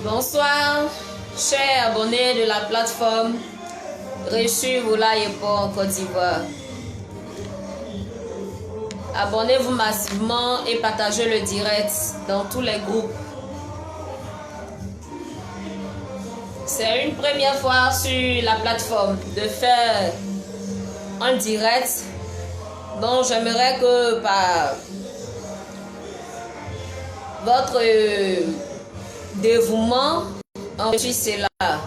Bonsoir, chers abonnés de la plateforme Reçu Volaille en Côte d'Ivoire. Abonnez-vous massivement et partagez le direct dans tous les groupes. C'est une première fois sur la plateforme de faire un direct, donc j'aimerais que par votre dévouement, enrichissez cela.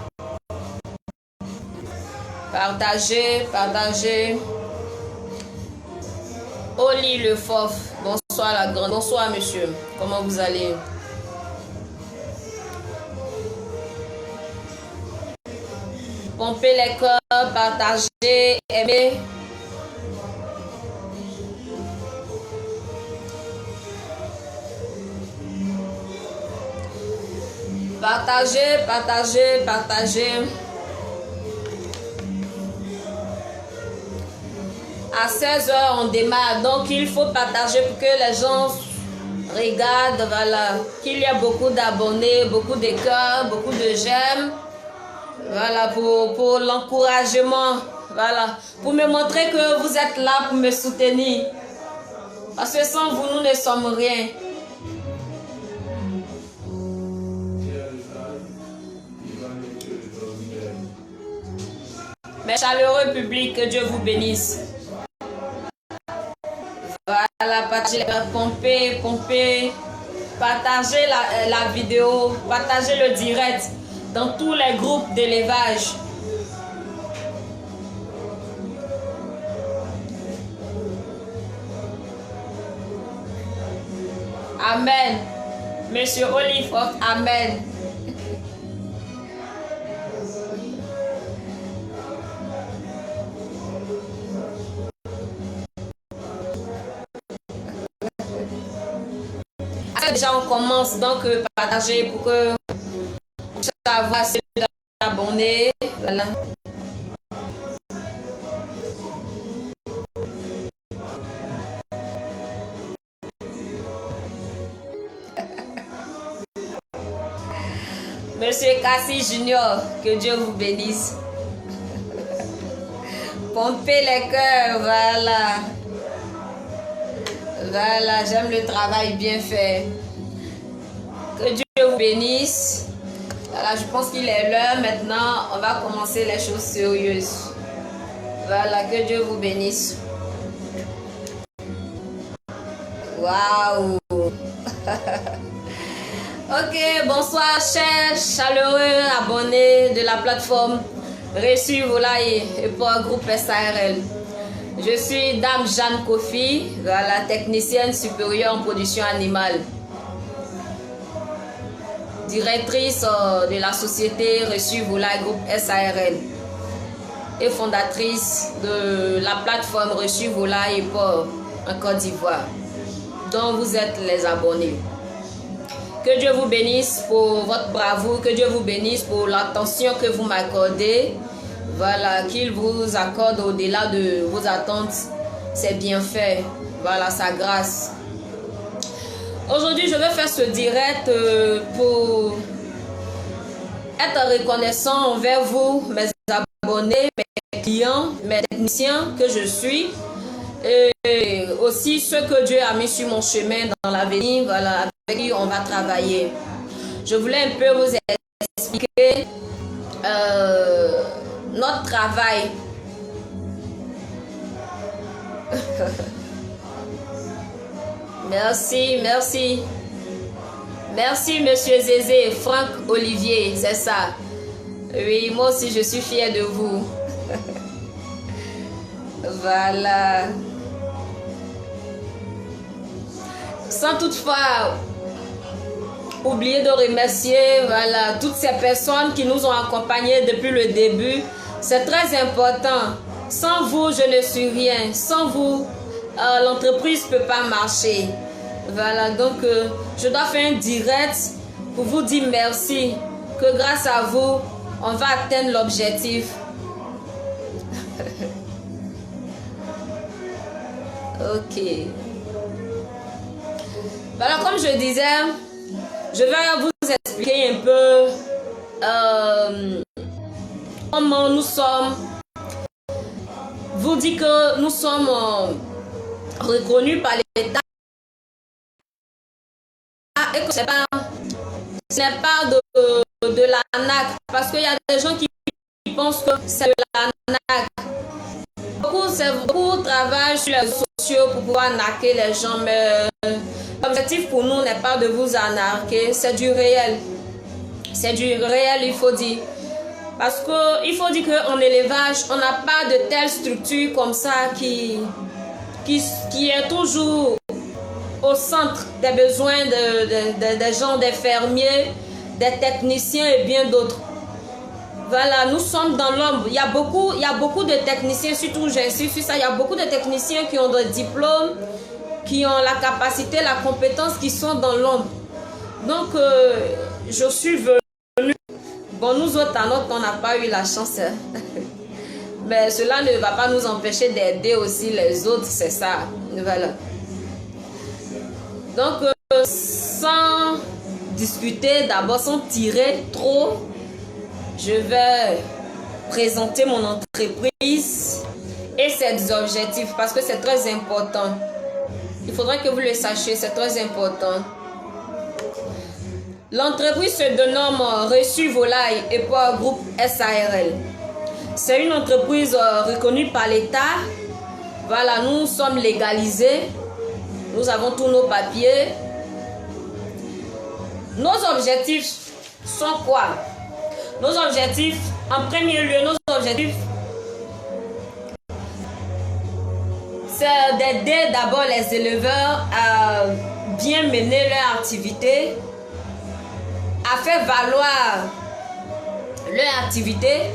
Partagez. Oli le Fof, bonsoir la grande, bonsoir monsieur, comment vous allez? Pompez les cœurs, partagez, aimez. Partagez. À 16 h, on démarre. Donc, il faut partager pour que les gens regardent. Voilà. Qu'il y a beaucoup d'abonnés, beaucoup de cœurs, beaucoup de j'aime. Voilà. Pour l'encouragement. Voilà. Pour me montrer que vous êtes là pour me soutenir. Parce que sans vous, nous ne sommes rien. Mes chaleureux publics, que Dieu vous bénisse. Voilà, partagez, pompez, partagez la vidéo, partagez le direct dans tous les groupes d'élevage. Amen. Monsieur Olive, amen. Déjà on commence, donc partager pour que savoir ceux d'abonnés. Voilà. Monsieur Cassie Junior, que Dieu vous bénisse. Pompez les cœurs, voilà. Voilà, j'aime le travail bien fait. Que Dieu vous bénisse. Voilà, je pense qu'il est l'heure. Maintenant, on va commencer les choses sérieuses. Voilà, que Dieu vous bénisse. Waouh. Ok, bonsoir chers chaleureux abonnés de la plateforme Reçu Volaille et pour un groupe SARL. Je suis Dame Jeanne Kofi, la technicienne supérieure en production animale, directrice de la société Reçu Volaille Groupe SARL et fondatrice de la plateforme Reçu Volaille et Porc en Côte d'Ivoire, dont vous êtes les abonnés. Que Dieu vous bénisse pour votre bravoure, que Dieu vous bénisse pour l'attention que vous m'accordez. Voilà, qu'il vous accorde au-delà de vos attentes ses bienfaits, voilà, sa grâce. Aujourd'hui, je vais faire ce direct pour être reconnaissant envers vous, mes abonnés, mes clients, mes techniciens que je suis, et aussi ceux que Dieu a mis sur mon chemin dans l'avenir, voilà, avec qui on va travailler. Je voulais un peu vous expliquer notre travail. Merci, merci. Merci, monsieur Zézé, Franck Olivier, c'est ça. Oui, moi aussi, je suis fière de vous. Voilà. Sans toutefois oublier de remercier voilà, toutes ces personnes qui nous ont accompagnés depuis le début. C'est très important. Sans vous, je ne suis rien. Sans vous, l'entreprise ne peut pas marcher. Voilà, donc je dois faire un direct pour vous dire merci. Que grâce à vous, on va atteindre l'objectif. Ok. Voilà, comme je disais, je vais vous expliquer un peu comment nous sommes. Vous dit que nous sommes reconnus par l'État et que ce n'est pas de l'ANAC, parce qu'il y a des gens qui pensent que c'est de l'ANAC. Beaucoup travaillent sur les réseaux sociaux pour pouvoir arnaquer les gens, mais l'objectif pour nous n'est pas de vous arnaquer, c'est du réel. C'est du réel, il faut dire. Parce qu'il faut dire qu'en élevage, on n'a pas de telle structure comme ça qui est toujours au centre des besoins des gens, des fermiers, des techniciens et bien d'autres. Voilà, nous sommes dans l'ombre. Il y a beaucoup de techniciens, surtout j'insiste sur ça, il y a beaucoup de techniciens qui ont des diplômes, qui ont la capacité, la compétence, qui sont dans l'ombre. Donc, je suis venue. Bon, nous autres, à notre, on n'a pas eu la chance. Mais cela ne va pas nous empêcher d'aider aussi les autres, c'est ça. Voilà. Donc, sans discuter, d'abord, sans tirer trop, je vais présenter mon entreprise et ses objectifs parce que c'est très important. Il faudrait que vous le sachiez, c'est très important. L'entreprise se dénomme Reçu Volaille et Porc Group SARL. C'est une entreprise reconnue par l'État. Voilà, nous sommes légalisés. Nous avons tous nos papiers. Nos objectifs sont quoi? Nos objectifs, en premier lieu, nos objectifs, c'est d'aider d'abord les éleveurs à bien mener leur activité, à faire valoir leur activité,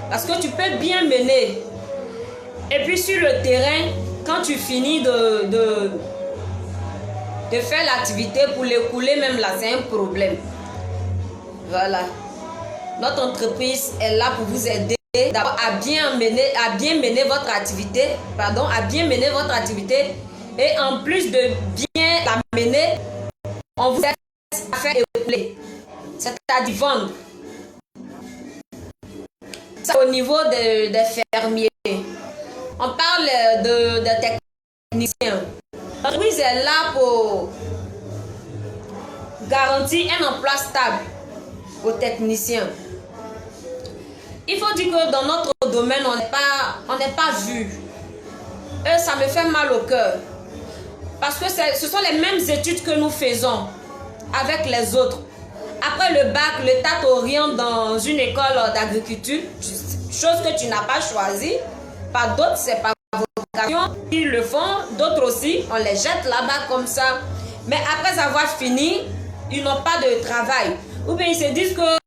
parce que tu peux bien mener. Et puis sur le terrain, quand tu finis de faire l'activité pour l'écouler, même là, c'est un problème. Voilà. Notre entreprise est là pour vous aider d'abord à bien mener votre activité, et en plus de bien la mener, on vous aide à faire écouler, c'est-à-dire vendre. Ça, au niveau des fermiers, on parle de techniciens. L'entreprise est là pour garantir un emploi stable aux techniciens. Il faut dire que dans notre domaine, on n'est pas vu. Ça me fait mal au cœur. Parce que ce sont les mêmes études que nous faisons avec les autres. Après le bac, l'État t'oriente dans une école d'agriculture, chose que tu n'as pas choisie. Par d'autres, c'est par vocation. Ils le font, d'autres aussi, on les jette là-bas comme ça. Mais après avoir fini, ils n'ont pas de travail. Ou bien ils se disent que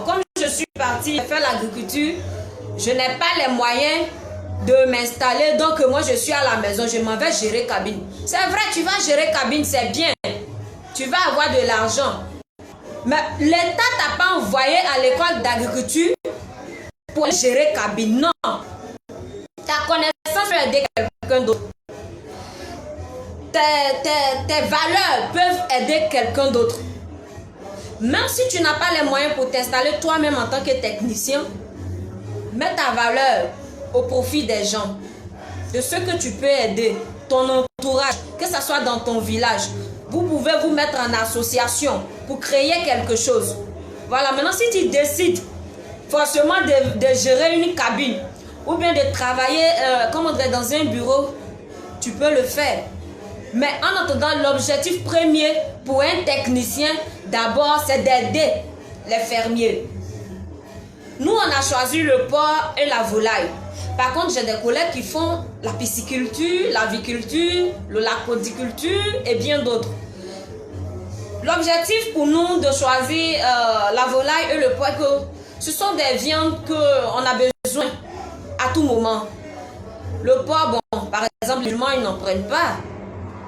comme je suis partie faire l'agriculture, je n'ai pas les moyens de m'installer, donc moi je suis à la maison, je m'en vais gérer cabine. C'est vrai, tu vas gérer cabine, c'est bien. Tu vas avoir de l'argent. Mais l'État t'a pas envoyé à l'école d'agriculture pour gérer cabine. Non. Ta connaissance peut aider quelqu'un d'autre. Tes valeurs peuvent aider quelqu'un d'autre. Même si tu n'as pas les moyens pour t'installer toi-même en tant que technicien, mets ta valeur au profit des gens, de ceux que tu peux aider, ton entourage, que ce soit dans ton village. Vous pouvez vous mettre en association pour créer quelque chose. Voilà, maintenant si tu décides forcément de gérer une cabine ou bien de travailler dans un bureau, tu peux le faire. Mais en attendant, l'objectif premier pour un technicien, d'abord, c'est d'aider les fermiers. Nous, on a choisi le porc et la volaille. Par contre, j'ai des collègues qui font la pisciculture, l'aviculture, l'aquaticulture et bien d'autres. L'objectif pour nous de choisir la volaille et le porc, que ce sont des viandes qu'on a besoin à tout moment. Le porc, bon, par exemple, les humains, ils n'en prennent pas.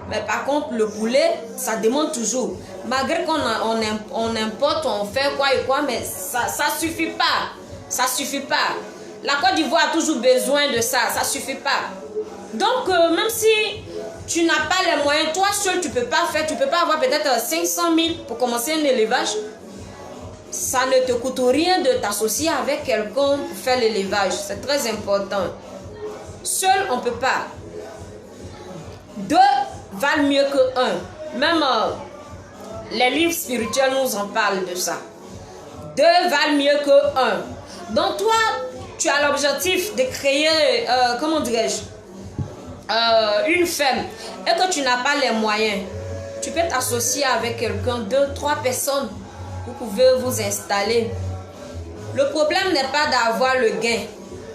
Mais par contre, le poulet, ça demande toujours. Malgré qu'on importe, on fait quoi et quoi, mais ça ne suffit pas. Ça ne suffit pas. La Côte d'Ivoire a toujours besoin de ça. Ça ne suffit pas. Donc, même si tu n'as pas les moyens, toi seul, tu ne peux pas faire. Tu ne peux pas avoir peut-être 500 000 pour commencer un élevage. Ça ne te coûte rien de t'associer avec quelqu'un pour faire l'élevage. C'est très important. Seul, on ne peut pas. Deux valent mieux que un. Même les livres spirituels nous en parlent de ça. Deux valent mieux que un. Donc toi, tu as l'objectif de créer, comment dirais-je, une ferme et que tu n'as pas les moyens. Tu peux t'associer avec quelqu'un, 2, 3 personnes. Vous pouvez vous installer. Le problème n'est pas d'avoir le gain.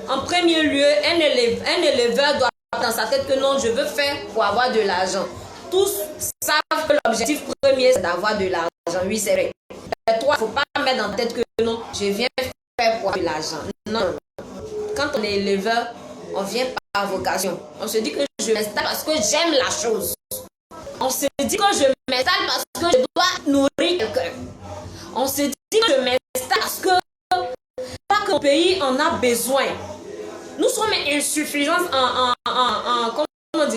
En premier lieu, un éleveur doit avoir dans sa tête que non, je veux faire pour avoir de l'argent. Tous savent que l'objectif premier, c'est d'avoir de l'argent. Oui, c'est vrai. Mais toi, il ne faut pas mettre dans la tête que non, je viens faire pour avoir de l'argent. Non. Quand on est éleveur, on vient par vocation. On se dit que je m'installe parce que j'aime la chose. On se dit que je m'installe parce que je dois nourrir quelqu'un. On se dit que je m'installe parce que pas mon pays en a besoin. Nous sommes insuffisants en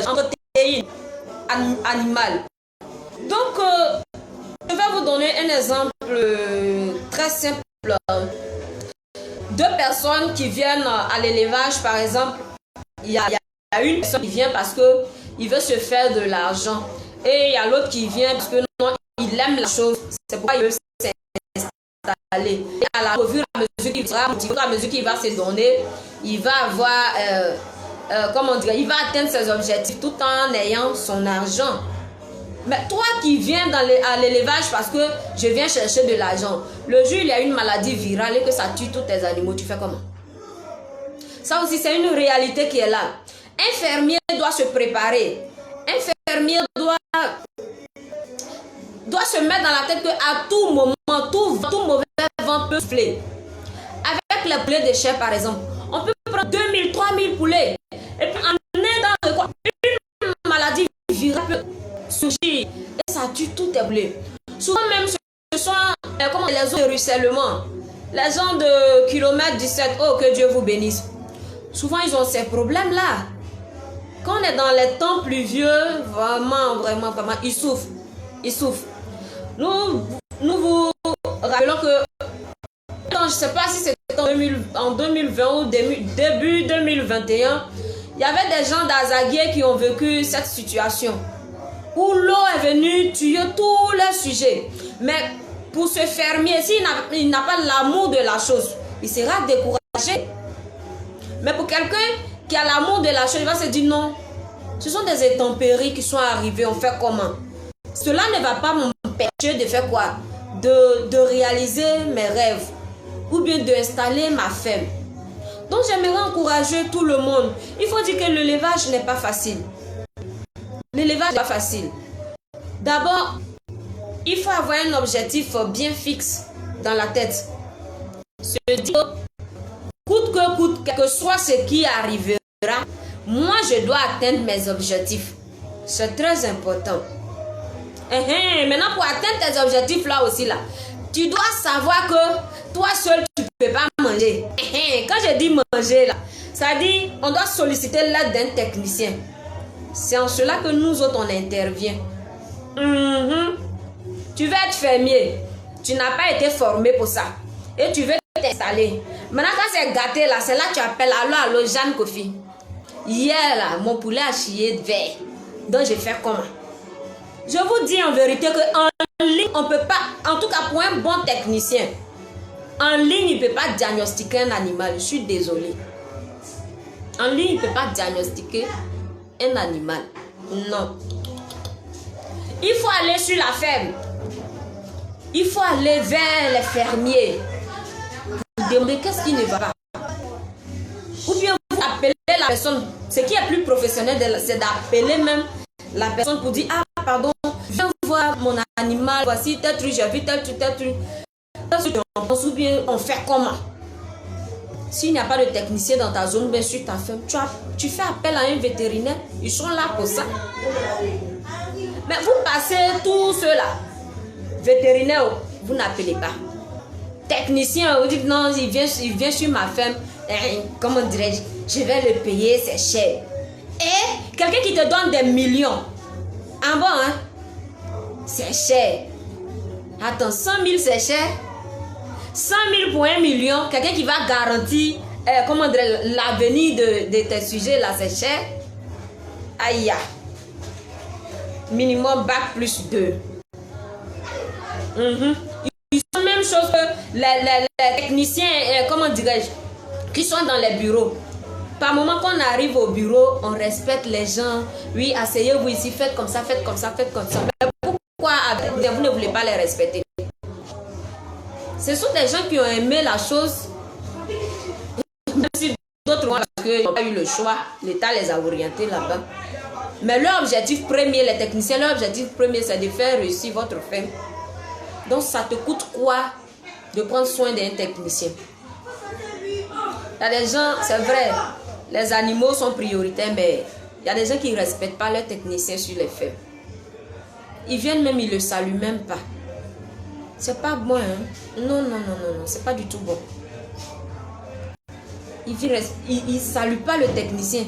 protéines animales. Donc, je vais vous donner un exemple très simple. Deux personnes qui viennent à l'élevage, par exemple, il y a une personne qui vient parce qu'il veut se faire de l'argent. Et il y a l'autre qui vient parce que non, il aime la chose. C'est pourquoi il veut s'installer. Et à la revue, à mesure qu'il va se donner, il va avoir, il va atteindre ses objectifs tout en ayant son argent. Mais toi qui viens à l'élevage parce que je viens chercher de l'argent, le jour il y a une maladie virale et que ça tue tous tes animaux, tu fais comment? Ça aussi, c'est une réalité qui est là. Un fermier doit se préparer. Un fermier doit se mettre dans la tête qu'à tout moment, tout mauvais vent peut souffler. Avec les poulets de chair, par exemple, on peut prendre 2000, 3000 poulets. Et puis emmener dans quoi? Une maladie virale peut surgir et ça tue tous tes poulets. Souvent même, ce sont les zones de ruissellement. Les gens de kilomètre 17, oh que Dieu vous bénisse. Souvent, ils ont ces problèmes-là. Quand on est dans les temps pluvieux, vraiment, ils souffrent. Ils souffrent. Nous vous rappelons que, je ne sais pas si c'était en 2020 ou début 2021, il y avait des gens d'Azaguié qui ont vécu cette situation où l'eau est venue tuer tous leurs sujets. Mais pour ce fermier, s'il n'a pas l'amour de la chose, il sera découragé. Mais pour quelqu'un qui a l'amour de la chose, il va se dire non, ce sont des intempéries qui sont arrivées, on fait comment? Cela ne va pas m'empêcher de faire quoi? De réaliser mes rêves ou bien d'installer ma ferme. Donc j'aimerais encourager tout le monde. Il faut dire que l'élevage n'est pas facile. L'élevage n'est pas facile. D'abord, il faut avoir un objectif bien fixe dans la tête. Se dire, coûte que coûte, quel que soit ce qui arrivera, moi je dois atteindre mes objectifs. C'est très important. Maintenant, pour atteindre tes objectifs là aussi, là, tu dois savoir que toi seul, tu ne peux pas manger. Quand je dis manger, là, ça dit on doit solliciter l'aide d'un technicien. C'est en cela que nous autres, on intervient. Tu veux être fermier, tu n'as pas été formé pour ça. Et tu veux t'installer. Maintenant, quand c'est gâté, là, c'est là que tu appelles allô, Jeanne Kofi. Hier, là, mon poulet a chié de verre. Donc, je fais comment? Je vous dis en vérité qu'en ligne, on ne peut pas, en tout cas pour un bon technicien, En ligne, il ne peut pas diagnostiquer un animal. Je suis désolée. En ligne, il ne peut pas diagnostiquer un animal. Non. Il faut aller sur la ferme. Il faut aller vers les fermiers. Vous demandez qu'est-ce qui ne va pas. Ou bien vous appelez la personne. Ce qui est plus professionnel, c'est d'appeler même la personne pour dire, ah pardon, viens voir mon animal, voici tel truc, j'ai vu tel truc, tel truc. Ou bien on fait comment? S'il n'y a pas de technicien dans ta zone, bien sur ta ferme, tu fais appel à un vétérinaire. Ils sont là pour ça. Mais vous passez tout cela. Vétérinaire, vous n'appelez pas. Technicien, vous dites non, il vient sur ma ferme. Comment dirais-je? Je vais le payer, c'est cher. Et quelqu'un qui te donne des millions. En bon, hein? C'est cher. Attends, 100 000 c'est cher. 100 000 pour 1 million. Quelqu'un qui va garantir comment dirais-je, l'avenir de tes sujets là, c'est cher. Aïe. Minimum bac plus 2. Ils sont la même chose que les techniciens, comment dirais-je, qui sont dans les bureaux. Par moment qu'on arrive au bureau, on respecte les gens. Oui, asseyez-vous ici, faites comme ça, faites comme ça, faites comme ça. Mais pourquoi vous ne voulez pas les respecter? Ce sont des gens qui ont aimé la chose. Même si d'autres ont, parce qu'ils n'ont pas eu le choix, l'État les a orientés là-bas. Mais leur objectif premier, les techniciens, leur objectif premier, c'est de faire réussir votre ferme. Donc ça te coûte quoi de prendre soin d'un technicien? Il y a des gens, c'est vrai, les animaux sont prioritaires, mais il y a des gens qui ne respectent pas leurs techniciens sur les fermes. Ils viennent même, ils ne le saluent même pas. C'est pas bon, hein? Non, c'est pas du tout bon. Il ne salue pas le technicien.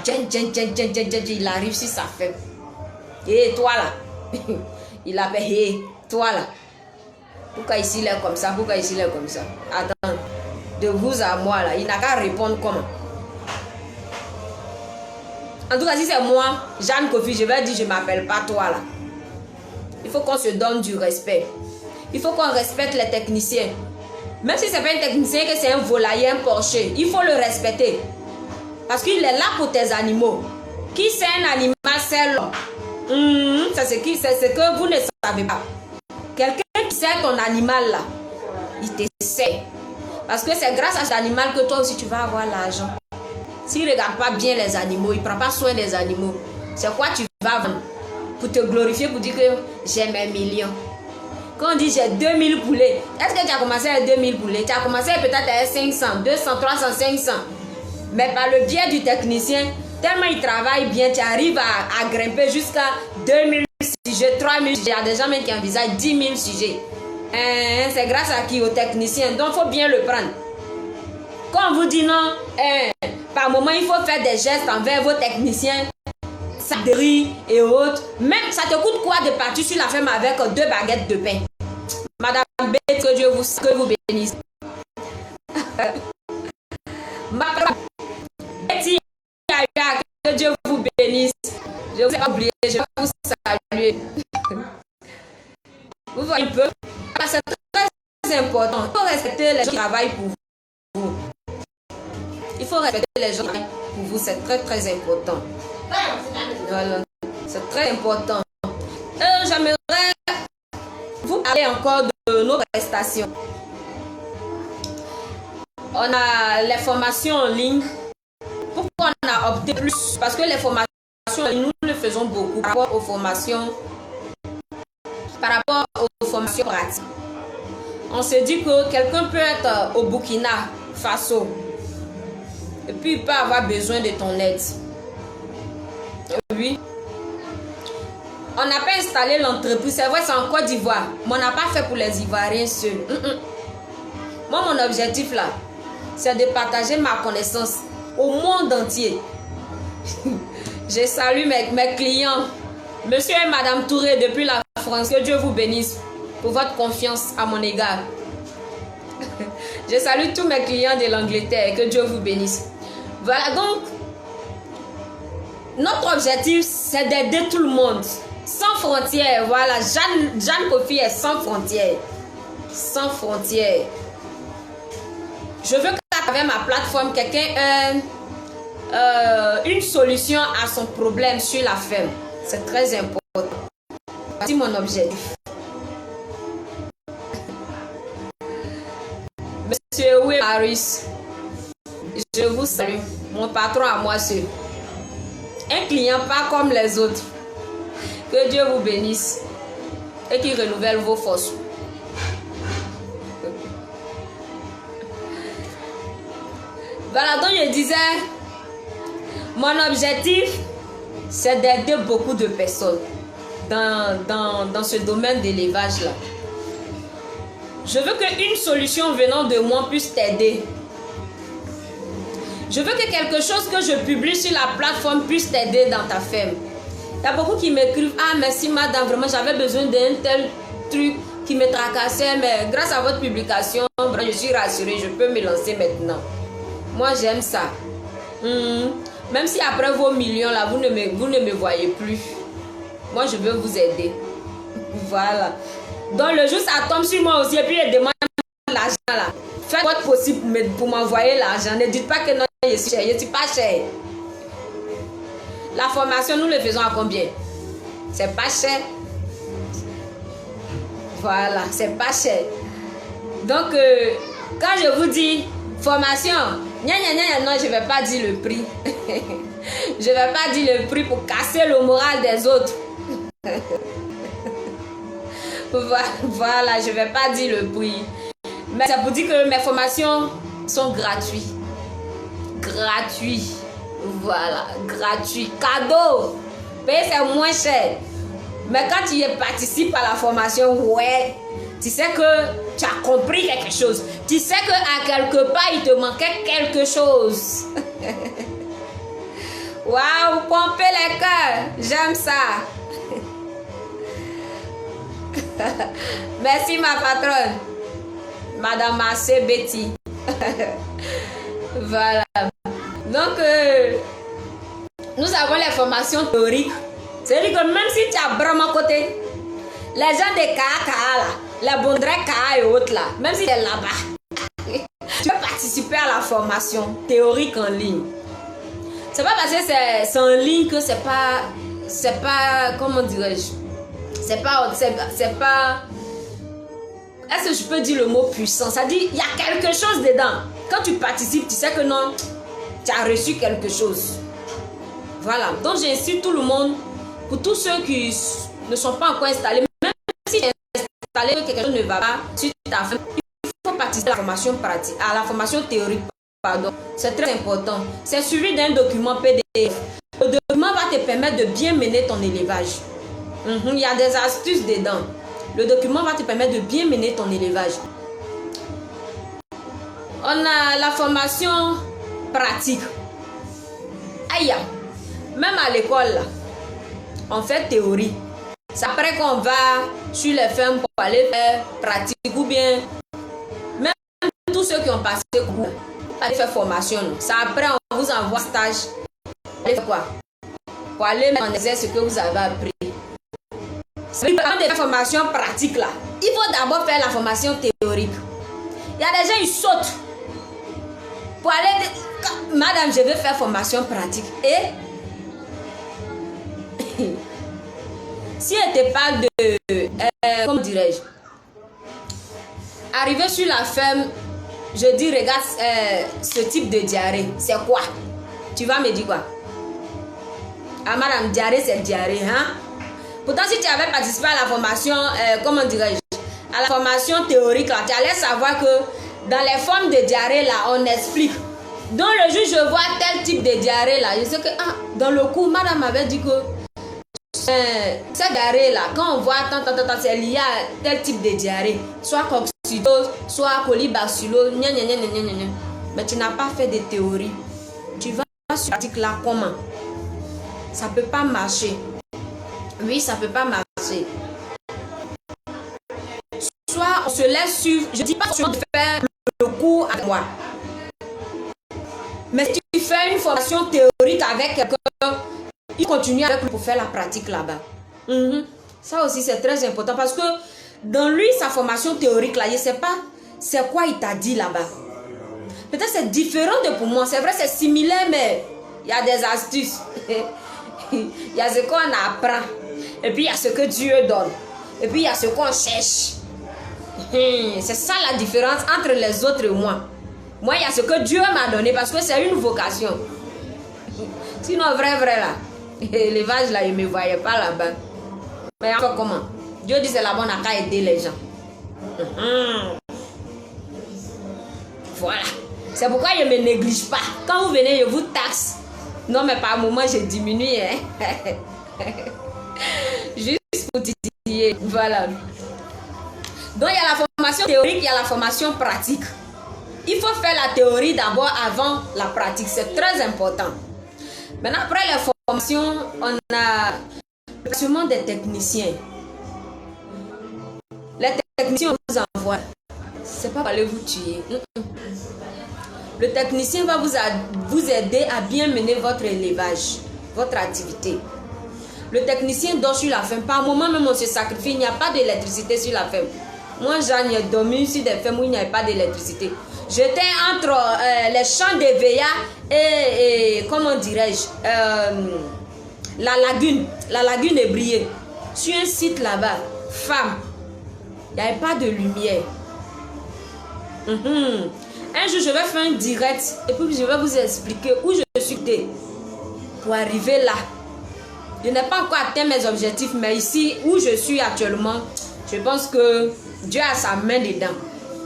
Il arrive sur sa ferme. Et toi là? Il appelle, hé, toi là. Pourquoi ici il est comme ça? Pourquoi ici il est comme ça? Attends, de vous à moi là, il n'a qu'à répondre comment? En tout cas, si c'est moi, Jeanne Kofi, je vais dire, je ne m'appelle pas toi là. Il faut qu'on se donne du respect. Il faut qu'on respecte les techniciens. Même si ce n'est pas un technicien, que c'est un volailler, un porcher, il faut le respecter. Parce qu'il est là pour tes animaux. Qui c'est un animal, c'est l'homme. C'est ce que vous ne savez pas. Quelqu'un qui sait ton animal là, il te sait. Parce que c'est grâce à cet animal que toi aussi tu vas avoir l'argent. S'il ne regarde pas bien les animaux, il ne prend pas soin des animaux, c'est quoi tu vas vendre? Pour te glorifier, pour dire que j'ai mes millions. Quand on dit j'ai 2000 poulets, est-ce que tu as commencé avec 2000 poulets? Tu as commencé peut-être avec 500, 200, 300, 500. Mais par le biais du technicien, tellement il travaille bien, tu arrives à grimper jusqu'à 2000 sujets, 3000 sujets. Il y a des gens même qui envisagent 10 000 sujets. C'est grâce à qui? Au technicien. Donc il faut bien le prendre. Quand on vous dit non, par moment il faut faire des gestes envers vos techniciens, saderie et autres. Même ça te coûte quoi de partir sur la ferme avec 2 baguettes de pain? Madame B, que Dieu vous bénisse. Madame Betty, que Dieu vous bénisse. Je vous ai oublié, je vais vous saluer. Vous voyez un peu? C'est très important. Il faut respecter les gens qui travaillent pour vous. Il faut respecter les gens pour vous, c'est très très important. Voilà, c'est très important. J'aimerais vous parler encore de nos prestations. On a les formations en ligne. Pourquoi on a opté plus? Parce que les formations en ligne, nous le faisons beaucoup par rapport aux formations pratiques. On se dit que quelqu'un peut être au Burkina Faso et puis il peut avoir besoin de ton aide. Oui. On n'a pas installé l'entreprise. C'est vrai, c'est en Côte d'Ivoire. Mais on n'a pas fait pour les Ivoiriens seuls. Moi, mon objectif là, c'est de partager ma connaissance au monde entier. Je salue mes clients. Monsieur et Madame Touré depuis la France. Que Dieu vous bénisse pour votre confiance à mon égard. Je salue tous mes clients de l'Angleterre. Que Dieu vous bénisse. Voilà, donc notre objectif, c'est d'aider tout le monde. Sans frontières. Voilà, Jeanne Kofi est sans frontières. Sans frontières. Je veux qu'à travers ma plateforme, quelqu'un ait une solution à son problème sur la ferme. C'est très important. Voici mon objectif. Monsieur Oué Marius, je vous salue. Mon patron à moi seul. Un client pas comme les autres. Que Dieu vous bénisse et qu'il renouvelle vos forces. Voilà, donc je disais, mon objectif, c'est d'aider beaucoup de personnes dans ce domaine d'élevage-là. Je veux qu'une solution venant de moi puisse t'aider. Je veux que quelque chose que je publie sur la plateforme puisse t'aider dans ta ferme. Il y a beaucoup qui m'écrivent, ah merci madame, vraiment j'avais besoin d'un tel truc qui me tracassait, mais grâce à votre publication, je suis rassurée, je peux me lancer maintenant. Moi j'aime ça. Même si après vos millions là, vous ne me voyez plus. Moi je veux vous aider. Voilà. Donc le jour ça tombe sur moi aussi et puis il demande l'argent là. Faites votre possible pour m'envoyer l'argent. Ne dites pas que non, je suis cher. Je ne suis pas cher. La formation, nous le faisons à combien? C'est pas cher. Voilà, c'est pas cher. Donc, quand je vous dis formation, non, je ne vais pas dire le prix. Je ne vais pas dire le prix pour casser le moral des autres. Voilà, je ne vais pas dire le prix. Mais ça vous dit que mes formations sont gratuites. Gratuit. Voilà, gratuit. Cadeau. Payer c'est moins cher. Mais quand tu participes à la formation, ouais, tu sais que tu as compris quelque chose. Tu sais qu'à quelque part, il te manquait quelque chose. Waouh, pomper les cœurs. J'aime ça. Merci ma patronne. Madame Massé Betty. Voilà. Donc, nous avons les formations théoriques. C'est-à-dire que même si tu as vraiment côté, les gens des KAKA, là, les Bondré KA et autres, là, même si tu es là-bas, tu peux participer à la formation théorique en ligne. C'est pas parce que c'est en ligne que c'est pas, comment dirais-je, c'est pas, est-ce que je peux dire le mot puissant? Ça dit, il y a quelque chose dedans. Quand tu participes, tu sais que non, tu as reçu quelque chose. Voilà. Donc, j'incite tout le monde, pour tous ceux qui ne sont pas encore installés, même si tu es installé, que quelque chose ne va pas sur ta ferme, il faut participer à la formation pratique, à la formation théorique. Pardon. C'est très important. C'est suivi d'un document PDF. Le document va te permettre de bien mener ton élevage. Il y a des astuces dedans. Le document va te permettre de bien mener ton élevage. On a la formation pratique. Aïe, même à l'école, on fait théorie. C'est après qu'on va sur les fermes pour aller faire pratique ou bien même tous ceux qui ont passé le cours, aller faire formation. C'est après on vous envoie stage. Aller faire quoi? Pour aller mettre en exergue ce que vous avez appris. Avant de faire la formation pratique là, il faut d'abord faire la formation théorique. Il y a des gens qui sautent pour aller madame, je veux faire formation pratique. Et si elle te parle de comment dirais-je, arriver sur la ferme, je dis regarde ce type de diarrhée, c'est quoi? Tu vas me dire quoi? Ah madame, diarrhée c'est diarrhée, hein? Pourtant, si tu avais participé à la formation, comment dirais-je, à la formation théorique, là, tu allais savoir que dans les formes de diarrhée, là, on explique. Donc, le jour où je vois tel type de diarrhée, là, je sais que, dans le cours, madame m'avait dit que cette diarrhée, là, quand on voit, c'est lié à tel type de diarrhée, soit coccidose, soit colibacillose, mais tu n'as pas fait de théorie. Tu vas sur l'article là, comment? Ça ne peut pas marcher. Oui, ça ne peut pas marcher. Soit on se laisse suivre. Je ne dis pas de faire le cours avec moi. Mais si tu fais une formation théorique avec quelqu'un, il continue avec lui pour faire la pratique là-bas. Ça aussi, c'est très important parce que dans lui, sa formation théorique là, je ne sais pas c'est quoi il t'a dit là-bas. Peut-être c'est différent de pour moi. C'est vrai, c'est similaire, mais il y a des astuces. Il y a ce qu'on apprend. Et puis il y a ce que Dieu donne. Et puis il y a ce qu'on cherche. C'est ça la différence entre les autres et moi. Moi, il y a ce que Dieu m'a donné parce que c'est une vocation. Sinon, vrai là. L'élevage là, il ne me voyait pas là-bas. Mais encore comment? Dieu dit c'est là-bas, on n'a qu'à aider les gens. Voilà. C'est pourquoi je ne me néglige pas. Quand vous venez, je vous taxe. Non, mais par moment, je diminue. Hein? Juste pour titiller. Voilà. Donc, il y a la formation théorique, il y a la formation pratique. Il faut faire la théorie d'abord avant la pratique. C'est très important. Maintenant, après les formations, on a le placement des techniciens. Les techniciens, on vous envoie. C'est pas pour aller vous tuer. Le technicien va vous aider à bien mener votre élevage, votre activité. Le technicien dort sur la ferme. Par moment même, on se sacrifie. Il n'y a pas d'électricité sur la ferme. Moi, j'en ai dormi sur des fermes où il n'y avait pas d'électricité. J'étais entre les champs de Veya et comment dirais-je, la lagune Ébriée. Sur un site là-bas, femme, il n'y avait pas de lumière. Un jour, je vais faire un direct et puis je vais vous expliquer où je suis pour arriver là. Je n'ai pas encore atteint mes objectifs, mais ici où je suis actuellement, je pense que Dieu a sa main dedans.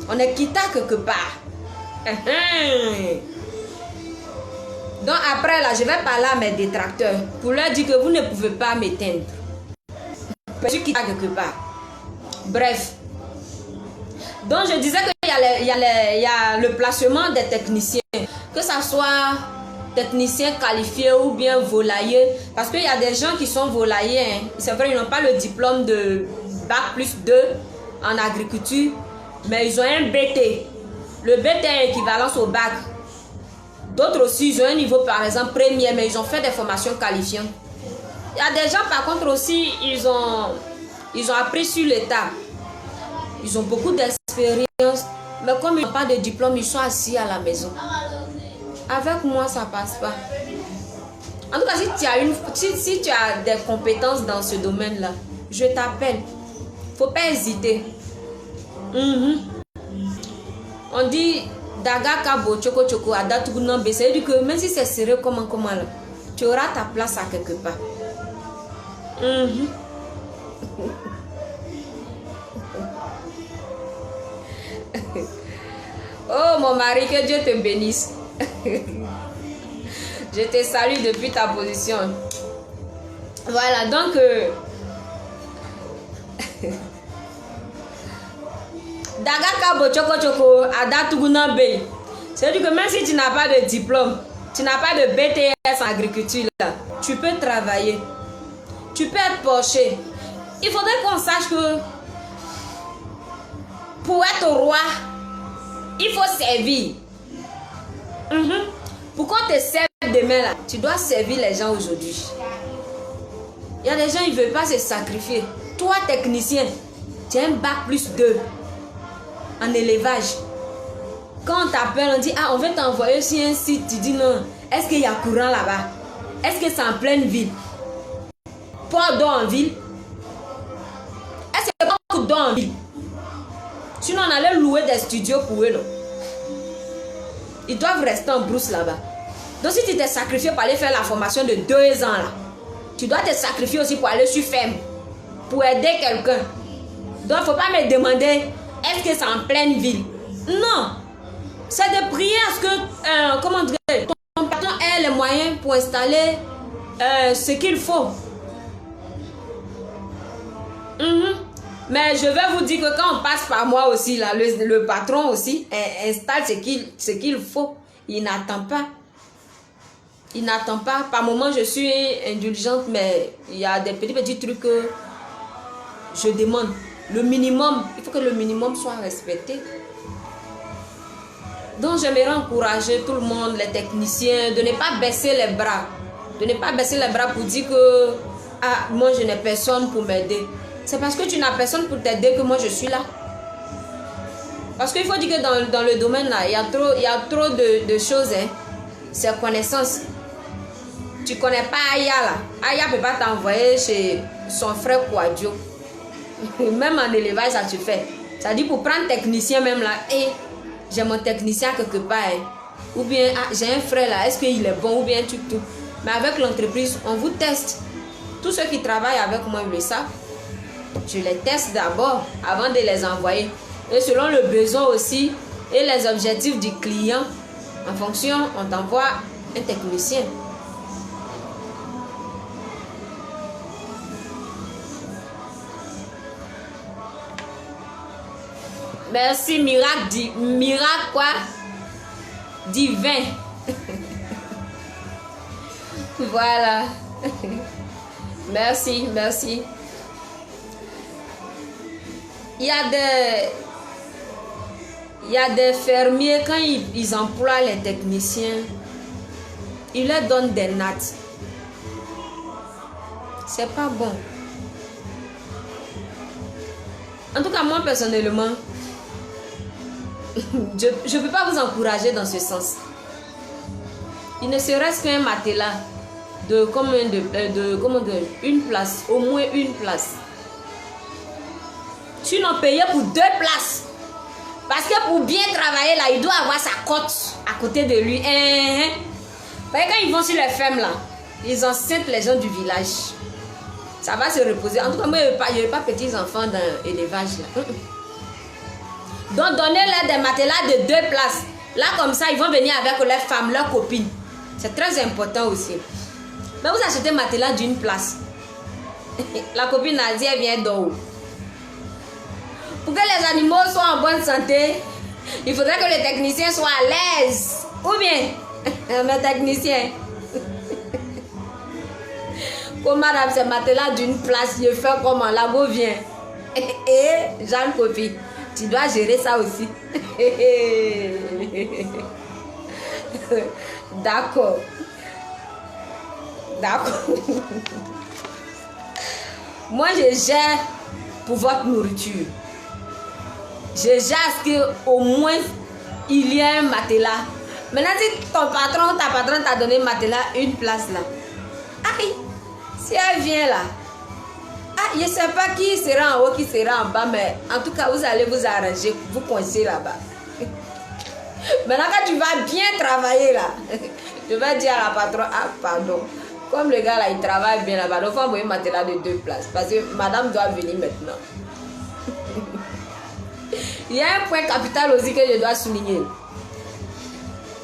On est quitté quelque part. Donc après là, je vais parler à mes détracteurs pour leur dire que vous ne pouvez pas m'éteindre. Je suis quitté quelque part. Bref. Donc je disais qu'il y a le placement des techniciens. Que ce soit technicien qualifié ou bien volailler. Parce qu'il y a des gens qui sont volaillers. Hein. C'est vrai, ils n'ont pas le diplôme de Bac plus 2 en agriculture. Mais ils ont un BT. Le BT est équivalent au bac. D'autres aussi, ils ont un niveau par exemple premier, mais ils ont fait des formations qualifiantes. Il y a des gens par contre aussi, ils ont appris sur l'état. Ils ont beaucoup d'expérience, mais comme ils n'ont pas de diplôme, ils sont assis à la maison. Avec moi, ça ne passe pas. En tout cas, si tu as des compétences dans ce domaine-là, je t'appelle. Il ne faut pas hésiter. On dit Daga Kabo Choko Choko Adatugunambe. Ça veut dire que même si c'est serré comment là, tu auras ta place à quelque part. Oh mon mari, que Dieu te bénisse. Je te salue depuis ta position. Voilà, donc Dagaka Bochoko Choko Adatugunambe. C'est-à-dire que même si tu n'as pas de diplôme, tu n'as pas de BTS en agriculture, là, tu peux travailler. Tu peux être porché. Il faudrait qu'on sache que pour être roi, il faut servir. Pour qu'on te serve demain, là, tu dois servir les gens aujourd'hui. Il y a des gens, ils ne veulent pas se sacrifier. Toi, technicien, tu as un bac plus 2 en élevage. Quand on t'appelle, on dit, ah, on veut t'envoyer sur un site. Tu dis non. Est-ce qu'il y a courant là-bas? Est-ce que c'est en pleine ville? Port d'eau en ville? Est-ce que c'est pas d'eau en ville? Sinon, on allait louer des studios pour eux. Non? Ils doivent rester en brousse là-bas. Donc, si tu t'es sacrifié pour aller faire la formation de 2 ans, là, tu dois te sacrifier aussi pour aller sur ferme, pour aider quelqu'un. Donc, il ne faut pas me demander, est-ce que c'est en pleine ville? Non. C'est de prier à ce que, comment dire, ton patron ait les moyens pour installer ce qu'il faut. Mais je vais vous dire que quand on passe par moi aussi, là, le patron aussi installe ce qu'il faut. Il n'attend pas. Il n'attend pas. Par moment, je suis indulgente, mais il y a des petits trucs que je demande. Le minimum, il faut que le minimum soit respecté. Donc, j'aimerais encourager tout le monde, les techniciens, de ne pas baisser les bras. De ne pas baisser les bras pour dire que ah, moi, je n'ai personne pour m'aider. C'est parce que tu n'as personne pour t'aider que moi, je suis là. Parce qu'il faut dire que dans le domaine là, il y a trop de choses. Hein. C'est connaissance. Tu connais pas Aya là. Aya peut pas t'envoyer chez son frère Kouadio. Même en élevage, ça se fait. Ça dit pour prendre technicien même là. Et j'ai mon technicien quelque part. Hein. Ou bien j'ai un frère là. Est-ce qu'il est bon ou bien tout. Mais avec l'entreprise, on vous teste. Tous ceux qui travaillent avec moi, ils le savent. Je les teste d'abord avant de les envoyer. Et selon le besoin aussi et les objectifs du client, en fonction, on t'envoie un technicien. Merci, miracle quoi? Divin. Voilà. Merci. Il y a des fermiers, quand ils emploient les techniciens, ils leur donnent des nattes. C'est pas bon. En tout cas, moi personnellement, je ne peux pas vous encourager dans ce sens. Il ne serait-ce qu'un matelas de une place, au moins une place. Sinon, payer pour 2 places. Parce que pour bien travailler là, il doit avoir sa cote à côté de lui. Parce que quand ils vont sur les fermes là, ils enceintent les gens du village. Ça va se reposer. En tout cas, moi, il n'y a pas petits enfants dans l'élevage là. Donc, donnez-leur des matelas de 2 places. Là, comme ça, ils vont venir avec leurs femmes, leurs copines. C'est très important aussi. Mais vous achetez un matelas d'une place. La copine a dit, elle vient d'où? Pour que les animaux soient en bonne santé, il faudrait que le technicien soit à l'aise. Ou bien, mes techniciens. Comme madame, c'est matelas d'une place, je fais comment? La go vient. Et Jeanne copie. Tu dois gérer ça aussi. D'accord. Moi, je gère pour votre nourriture. Je gère à ce qu'au moins il y ait un matelas. Maintenant, si ton patron, ta patronne t'a donné un matelas, une place là. Aïe, si elle vient là, je ne sais pas qui sera en haut, qui sera en bas, mais en tout cas, vous allez vous arranger, vous coincer là-bas. Maintenant, quand tu vas bien travailler là, je vais dire à la patronne, pardon, comme le gars là, il travaille bien là-bas, donc il faut envoyer un matelas de 2 places, parce que madame doit venir maintenant. Il y a un point capital aussi que je dois souligner.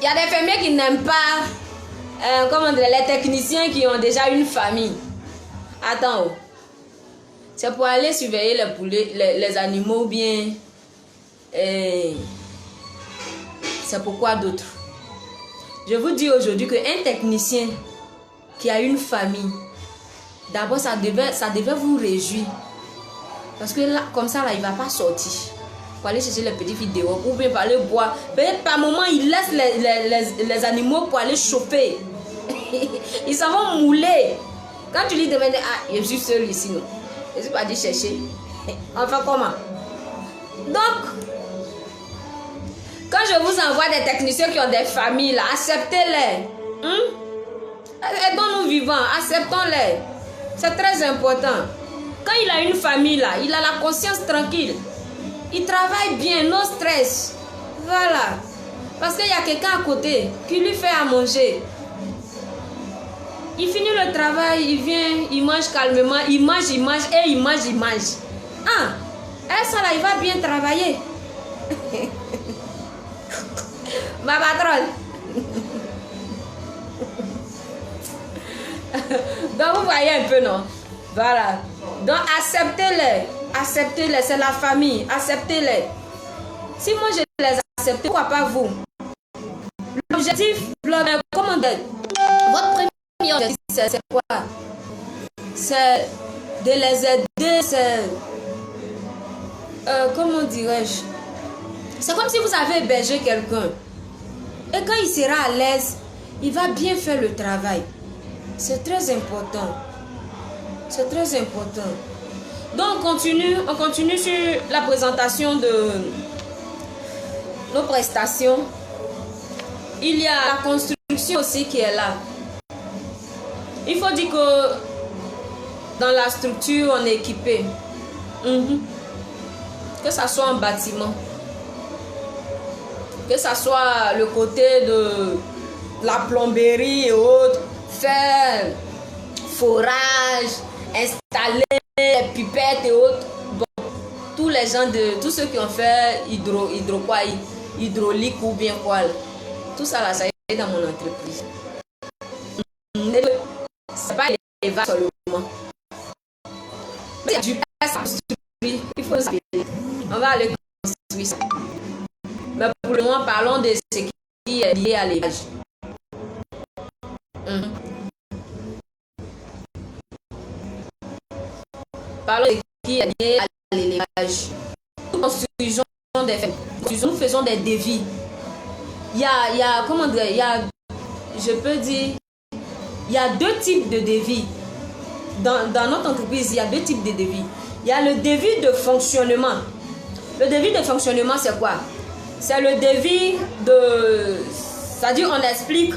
Il y a des fermiers qui n'aiment pas les techniciens qui ont déjà une famille. Attends. C'est pour aller surveiller les poulets, les animaux ou bien. C'est pourquoi d'autres. Je vous dis aujourd'hui qu'un technicien qui a une famille, d'abord ça devait vous réjouir. Parce que là, comme ça, là, il ne va pas sortir. Pour aller chercher les petites filles dehors, ou bien pour aller boire. Mais par moment, il laisse les animaux pour aller chauffer. Ils s'en vont mouler. Quand tu lui demandes, je suis seul ici, non. Je ne suis pas allé chercher. On fait comment? Donc, quand je vous envoie des techniciens qui ont des familles, là, acceptez-les. Aidons-nous vivants, acceptons-les. C'est très important. Quand il a une famille, là, il a la conscience tranquille. Il travaille bien, no stress. Voilà. Parce qu'il y a quelqu'un à côté qui lui fait à manger. Il finit le travail, il vient, il mange calmement, il mange et il mange. Ça là, il va bien travailler. Ma patronne. Donc vous voyez un peu, non? Voilà. Donc acceptez-les. Acceptez-les, c'est la famille. Acceptez-les. Si moi je les accepte, pourquoi pas vous? L'objectif, comment dire? Votre premier objectif, c'est quoi? C'est de les aider. C'est comment dirais-je? C'est comme si vous avez hébergé quelqu'un. Et quand il sera à l'aise, il va bien faire le travail. C'est très important. C'est très important. Donc on continue sur la présentation nos prestations, il y a la construction aussi qui est là. Il faut dire que dans la structure, on est équipé. Que ce soit en bâtiment, que ce soit le côté de la plomberie et autres, faire forage, installer les pipettes et autres. Bon, tous les gens tous ceux qui ont fait hydraulique ou bien quoi, tout ça là, ça est dans mon entreprise. C'est pas élevage seulement. Mais il y a du place à construire, il faut savoir. On va aller construire ça. Mais pour le moment, parlons de ce qui est lié à l'élevage. Parlons de ce qui est lié à l'élevage. Nous construisons des fermes. Nous faisons des devis. Il y a, comment dire, je peux dire, il y a deux types de devis. Dans notre entreprise, il y a deux types de devis. Il y a le devis de fonctionnement. Le devis de fonctionnement, c'est quoi? C'est le devis de... C'est-à-dire, on explique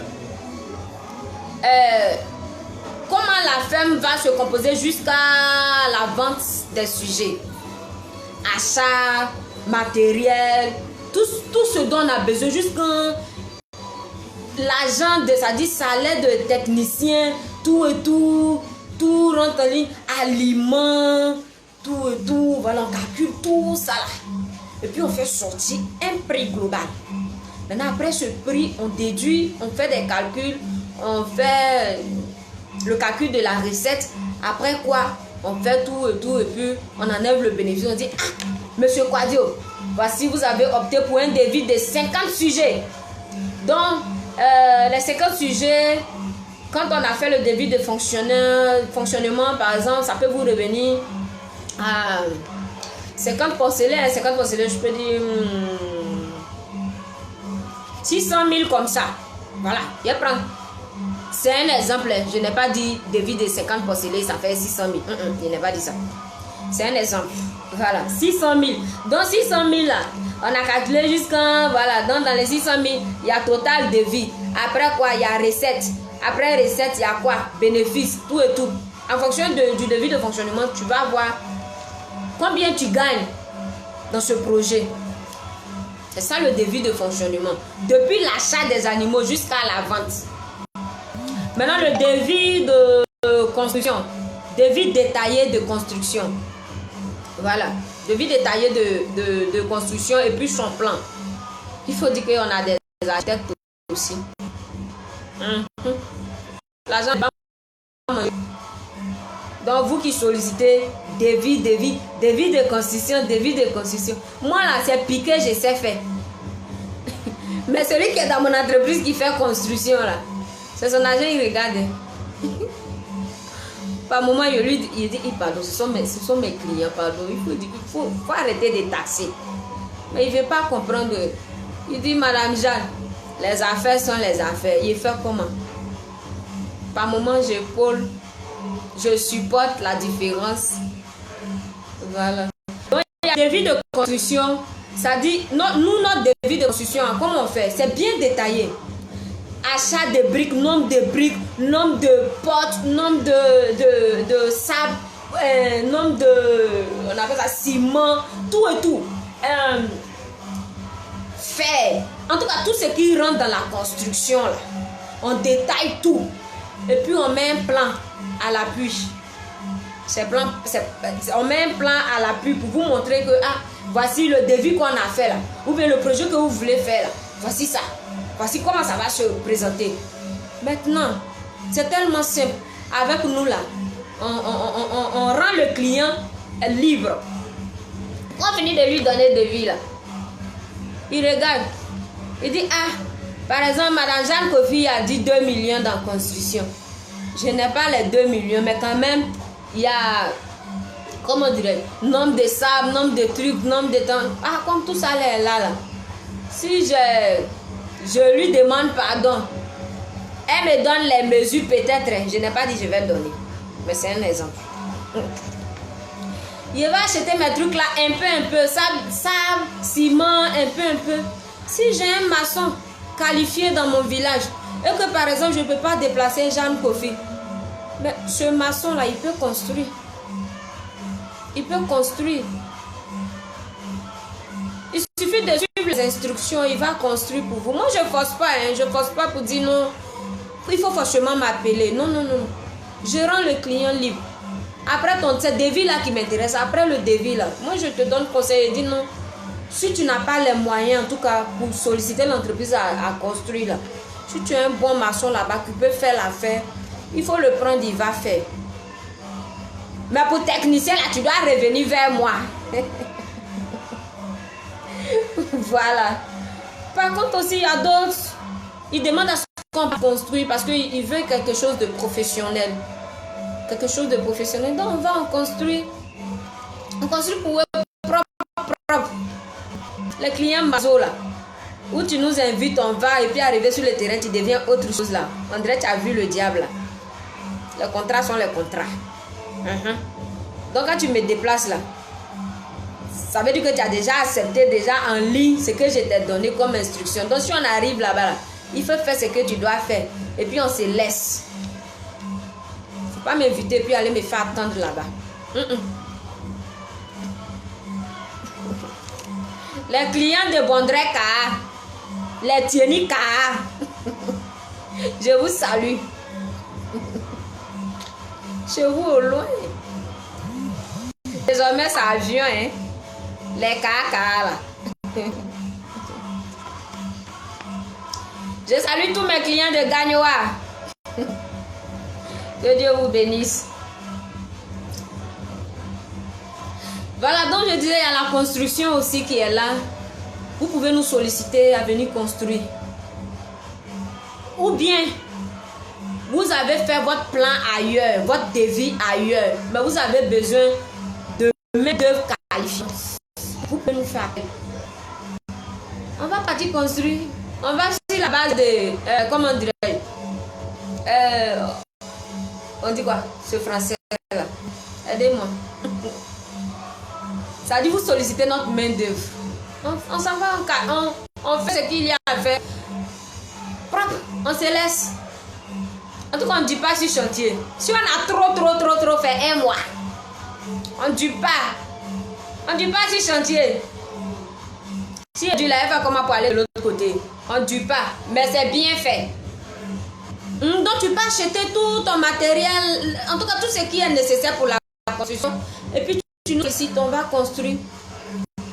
comment la ferme va se composer jusqu'à la vente des sujets. Achat, matériel, tout ce dont on a besoin, jusqu'à l'argent, c'est-à-dire salaire de technicien, tout rentre en ligne, aliments, tout, voilà, on calcule tout ça là. Et puis on fait sortir un prix global. Maintenant, après ce prix, on déduit, on fait des calculs, on fait le calcul de la recette. Après quoi, on fait tout, et puis on enlève le bénéfice. On dit, ah, monsieur Quadio, voici, vous avez opté pour un devis de 50 sujets. Donc, les 50 sujets, quand on a fait le devis de fonctionnement, par exemple, ça peut vous revenir à 50 porcelains, je peux dire 600 000 comme ça. Voilà, je prends. C'est un exemple. Je n'ai pas dit devis de 50 porcelains, ça fait 600 000. Je n'ai pas dit ça. C'est un exemple. Voilà, 600 000. Dans 600 000 là, on a calculé jusqu'à, voilà, dans les 600 000, il y a total devis. Après quoi, il y a recette. Après recette, il y a quoi? Bénéfice, tout et tout. En fonction du devis de fonctionnement, tu vas voir combien tu gagnes dans ce projet. C'est ça le devis de fonctionnement. Depuis l'achat des animaux jusqu'à la vente. Maintenant, le devis de construction. Devis détaillé de construction. Voilà. Devis détaillé de construction et puis son plan. Il faut dire qu'on a des architectes aussi. L'argent n'est pas... Donc, vous qui sollicitez devis de construction. Moi, là, c'est piqué, je sais faire. Mais celui qui est dans mon entreprise qui fait construction, là, c'est son agent, il regarde. Par moment, il dit, pardon, ce sont mes clients, pardon. Il faut arrêter de taxer. Mais il ne veut pas comprendre. Il dit, Madame Jeanne, les affaires sont les affaires. Il fait comment? Par moment, j'épaule. Je supporte la différence. Voilà. Donc, il y a des devis de construction. Ça dit, nous, notre devis de construction, comment on fait? C'est bien détaillé. Achat de briques, nombre de portes, nombre de sable, nombre de, on appelle ça ciment, tout et tout. Fer. En tout cas, tout ce qui rentre dans la construction, là, on détaille tout. Et puis on met un plan à l'appui. On met un plan à l'appui pour vous montrer que voici le devis qu'on a fait là. Ou bien le projet que vous voulez faire là. Voici ça. Voici comment ça va se présenter. Maintenant, c'est tellement simple. Avec nous là, on rend le client libre. On finit de lui donner le devis là. Il regarde. Il dit, par exemple, Madame Jeanne Kofi a dit 2 millions dans la construction. Je n'ai pas les 2 millions, mais quand même, il y a, comment dirais-je, nombre de sable, nombre de trucs, nombre de temps. Comme tout ça est là. Si je lui demande pardon, elle me donne les mesures peut-être. Je n'ai pas dit je vais donner, mais c'est un exemple. Il va acheter mes trucs là un peu, sable, ciment, un peu. Si j'ai un maçon qualifié dans mon village et que par exemple je ne peux pas déplacer Jean Kofi, mais ce maçon-là, il peut construire. Il peut construire. Il suffit de suivre les instructions, il va construire pour vous. Moi, je ne force pas, hein, je ne force pas pour dire non. Il faut forcément m'appeler. Non, non, non. Je rends le client libre. Après ton devis là qui m'intéresse, après le devis là, moi je te donne conseil et dis non. Si tu n'as pas les moyens, en tout cas, pour solliciter l'entreprise à construire là, si tu es un bon maçon là-bas qui peut faire l'affaire, il faut le prendre, il va faire. Mais pour technicien là, tu dois revenir vers moi. Voilà. Par contre aussi, il y a d'autres, ils demandent à ce qu'on construise parce qu'ils veulent quelque chose de professionnel. Quelque chose de professionnel. Donc on va en construire. On construit pour eux propre. Les clients maso là, où tu nous invites, on va et puis arriver sur le terrain, tu deviens autre chose là. On dirait que tu as vu le diable là. Les contrats sont les contrats. Donc quand tu me déplaces là, ça veut dire que tu as déjà accepté déjà en ligne ce que je t'ai donné comme instruction. Donc si on arrive là-bas, là, il faut faire ce que tu dois faire. Et puis on se laisse. Faut pas m'inviter puis aller me faire attendre là-bas. Les clients de Bondré Kaa, les Tieni Kaa, je vous salue. Chez vous au loin. Désormais, ça vient, hein. Les Kaa là. Je salue tous mes clients de Gagnoa. Que Dieu vous bénisse. Voilà, donc je disais, il y a la construction aussi qui est là. Vous pouvez nous solliciter à venir construire. Ou bien, vous avez fait votre plan ailleurs, votre devis ailleurs, mais vous avez besoin de main-d'œuvre qualifiée. Vous pouvez nous faire appel. On va partir construire. On va sur la base de, comment dirais-je, on dit quoi, ce français là. Aidez-moi. Ça dit vous sollicitez notre main d'œuvre. On s'en va, on fait ce qu'il y a à faire. Propre, on se laisse. En tout cas, on ne dit pas sur chantier. Si on a trop fait un mois, on ne dit pas. On ne dit pas sur chantier. Si elle dit là, elle va comment pour aller de l'autre côté. On ne dit pas, mais c'est bien fait. Donc tu peux acheter tout ton matériel, en tout cas tout ce qui est nécessaire pour la construction. Et puis tu nous décides, on va construire.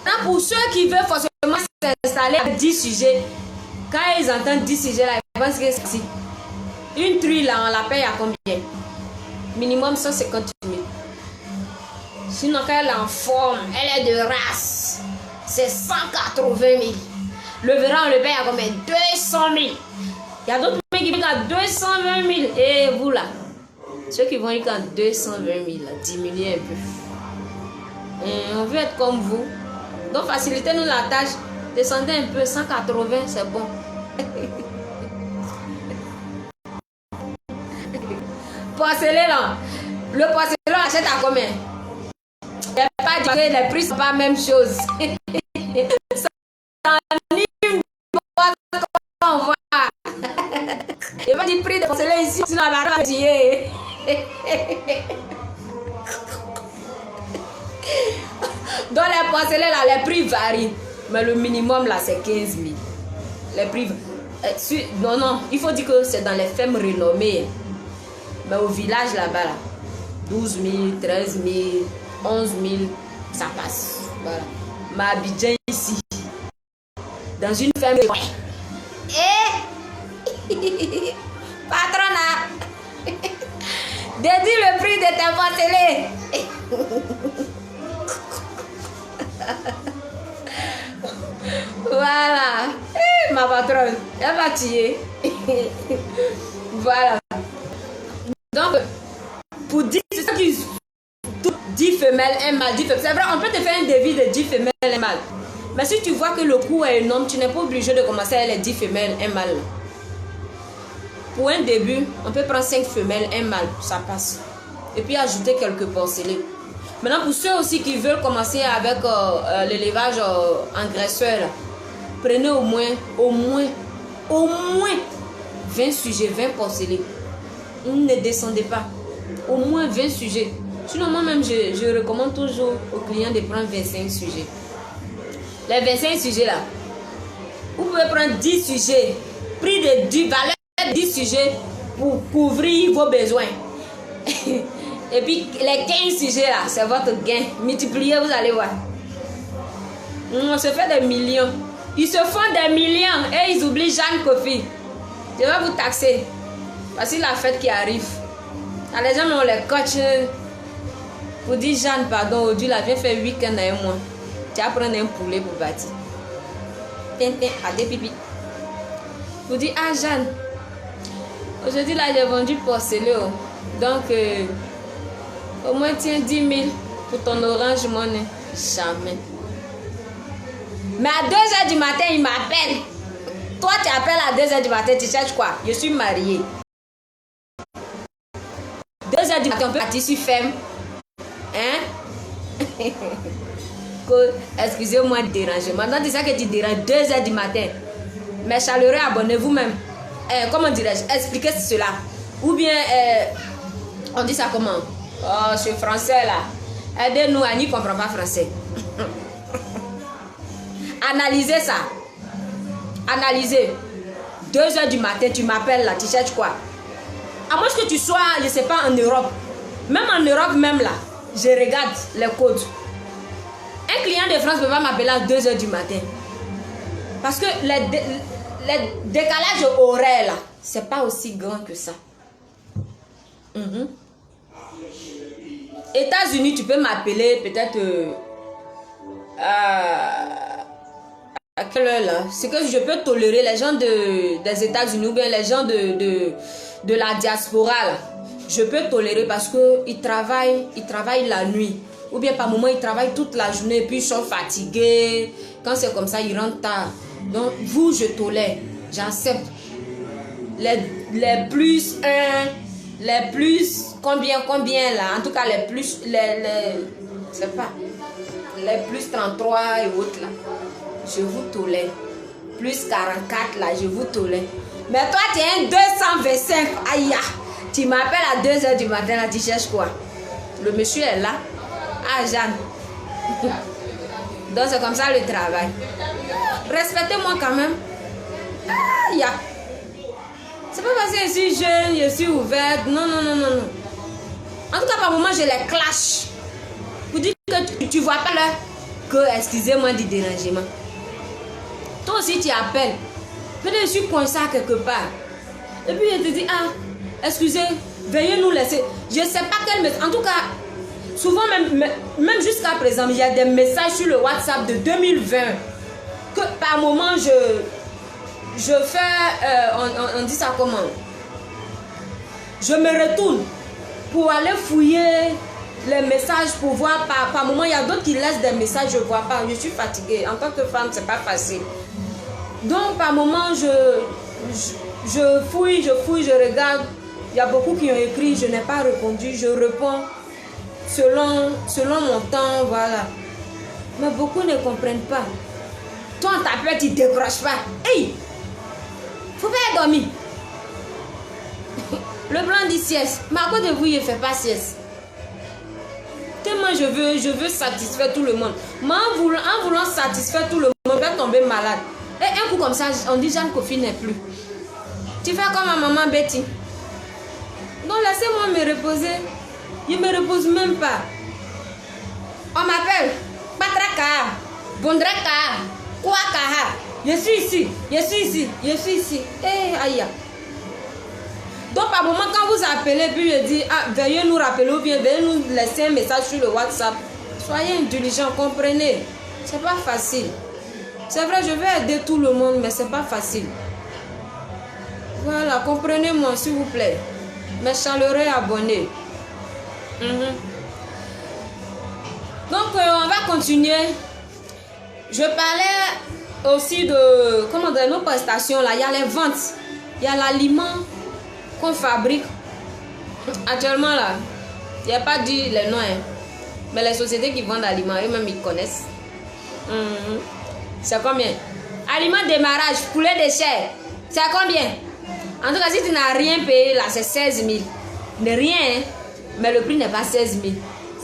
Là, pour ceux qui veulent forcément s'installer à 10 sujets, quand ils entendent 10 sujets là, ils pensent que c'est une truie là, on la paye à combien? Minimum 150 000. Sinon quand elle est en forme, elle est de race, c'est 180 000. Le verra, on le paye à combien? 200 000. Il y a d'autres qui vont à 220 000. Et vous là, ceux qui vont ir à 220 000, là, diminuez un peu. Et on veut être comme vous. Donc facilitez-nous la tâche. Descendez un peu, 180, c'est bon. Porcelain là. Le porcelain achète à combien? Il n'y a pas dit que les prix ne sont pas la même chose. Ça anime on voit. Il va dire prix de porcelain ici, sinon on va pas dire. Dans les porcelains là, les prix varient. Mais le minimum là, c'est 15 000. Les prix. Non, il faut dire que c'est dans les fermes renommées. Mais au village là-bas, là, 12 000, 13 000, 11 000, ça passe. Voilà. Mais Abidjan ici, dans une ferme. Patronat, dédie le prix de ta porcelain. Voilà. Ma patronne, elle va tuer. Voilà. Donc, pour 10 femelles, un mâle, 10 femelles. C'est vrai, on peut te faire un devis de 10 femelles, un mâle. Mais si tu vois que le coût est énorme, tu n'es pas obligé de commencer avec les 10 femelles, un mâle. Pour un début, on peut prendre 5 femelles, un mâle, ça passe. Et puis ajouter quelques porcelains. Maintenant, pour ceux aussi qui veulent commencer avec l'élevage engraisseur, prenez au moins 20 sujets, 20 porcelets. Ne descendez pas. Au moins 20 sujets. Sinon, moi-même, je recommande toujours aux clients de prendre 25 sujets. Les 25 sujets là, vous pouvez prendre 10 sujets, prix de 10 valeurs, 10 sujets pour couvrir vos besoins. Et puis les 15 sujets là, c'est votre gain. Multipliez, vous allez voir. On se fait des millions. Ils se font des millions et ils oublient Jeanne Kofi. Je vais vous taxer. Parce que la fête qui arrive. Les gens, on les coach. Vous dites Jeanne, pardon, aujourd'hui, la viens faire week-end à un mois. Tu vas prendre un poulet pour bâtir. Tintin, à des pipis. Vous dites, ah Jeanne, aujourd'hui, là, j'ai vendu porcelain. Donc, au moins, tiens 10 000 pour ton orange money. Jamais. Mais à 2h du matin, il m'appelle. Toi, tu appelles à 2h du matin, tu cherches quoi? Je suis mariée. 2h du matin, on peut partir sur ferme. Hein? Excusez-moi de déranger. Maintenant, c'est ça que tu déranges 2h du matin. Mais chaleureux, abonnez-vous même. Comment dirais-je? Expliquez cela. Ou bien, on dit ça comment? Oh, je suis français là. Aidez-nous, Annie ne comprend pas français. Analysez ça. Analysez. 2h du matin, tu m'appelles là, tu cherches quoi? À moins que tu sois, je ne sais pas, en Europe. Même en Europe, même là, je regarde les codes. Un client de France ne peut pas m'appeler à 2h du matin. Parce que les décalages horaires là, c'est pas aussi grand que ça. États-Unis, tu peux m'appeler peut-être à quelle heure là? C'est que je peux tolérer les gens des États-Unis ou bien les gens de la diaspora là. Je peux tolérer parce qu'ils travaillent la nuit. Ou bien par moment, ils travaillent toute la journée et puis ils sont fatigués. Quand c'est comme ça, ils rentrent tard. Donc, vous, je tolère. J'accepte. Les plus 1, les plus combien là? En tout cas, les plus, je sais pas, les plus 33 et autres là. Je vous tolère. Plus 44 là, je vous tolère. Mais toi, tu es un 225. Aïe, tu m'appelles à 2h du matin là, tu cherches quoi? Le monsieur est là. Ah, Jeanne. Donc, c'est comme ça le travail. Respectez-moi quand même. Ah, ya. C'est pas parce que je suis jeune, je suis ouverte. Non, non, non, non, non. En tout cas, par moment, je les clash. Vous dites que tu vois pas là que, excusez-moi du dérangement. Toi aussi, tu appelles. Peut-être que je suis coincée quelque part. Et puis, je te dis, ah, excusez, veuillez nous laisser. Je ne sais pas quel message. En tout cas, souvent, même jusqu'à présent, il y a des messages sur le WhatsApp de 2020 que par moment, je fais, on dit ça comment? Je me retourne pour aller fouiller les messages pour voir par moment. Il y a d'autres qui laissent des messages, je ne vois pas. Je suis fatiguée. En tant que femme, ce n'est pas facile. Donc, par moment, je fouille, je regarde. Il y a beaucoup qui ont écrit, je n'ai pas répondu. Je réponds selon mon temps, voilà. Mais beaucoup ne comprennent pas. Toi, on t'appelle, tu ne décroches pas. Hey! Faut pas dormir. Le blanc dit sieste. Mais à cause de vous, il ne fait pas sieste. Tellement je veux satisfaire tout le monde. Mais en voulant satisfaire tout le monde, je vais tomber malade. Et un coup comme ça, on dit Jeanne Kofi n'est plus. Tu fais comme ma maman Betty. Donc laissez-moi me reposer. Je ne me repose même pas. On m'appelle Patraka, Bondraka, Kouakaha. Je suis ici, je suis ici, je suis ici. Eh, aïe. Donc par moment, quand vous appelez, puis je dis, ah, veuillez nous rappeler ou bien veuillez nous laisser un message sur le WhatsApp. Soyez indulgents, comprenez. C'est pas facile. C'est vrai, je vais aider tout le monde, mais c'est pas facile. Voilà, comprenez-moi, s'il vous plaît. Mes chaleureux abonnés. Donc, on va continuer. Je parlais aussi de, comment dire, nos prestations là. Il y a les ventes. Il y a l'aliment qu'on fabrique. Actuellement là, il n'y a pas dit les noms. Hein. Mais les sociétés qui vendent l'aliment, eux-mêmes, ils connaissent. C'est combien? Aliment démarrage, poulet de chair. C'est à combien? En tout cas, si tu n'as rien payé, là, c'est 16 000. Ne rien, hein? Mais le prix n'est pas 16 000.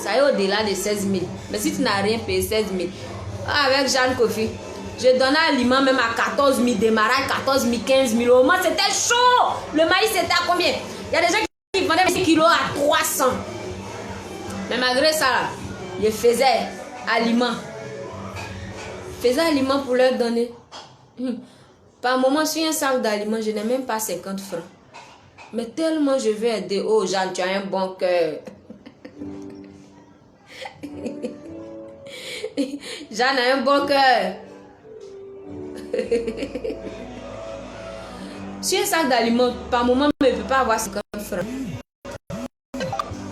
Ça est au-delà de 16 000. Mais si tu n'as rien payé, 16 000. Avec Jeanne Kofi, je donnais aliment même à 14 000, démarrage 14 000, 15 000. Au moins, c'était chaud. Le maïs, c'était à combien? Il y a des gens qui vendaient 6 kilos à 300. Mais malgré ça, je faisais aliment. Je faisais aliment pour leur donner. Par moment, sur un sac d'aliments, je n'ai même pas 50 francs. Mais tellement je veux aider. Oh, Jeanne, tu as un bon cœur. Jeanne a un bon cœur. Sur un sac d'aliments, par moment, je ne peux pas avoir 50 francs.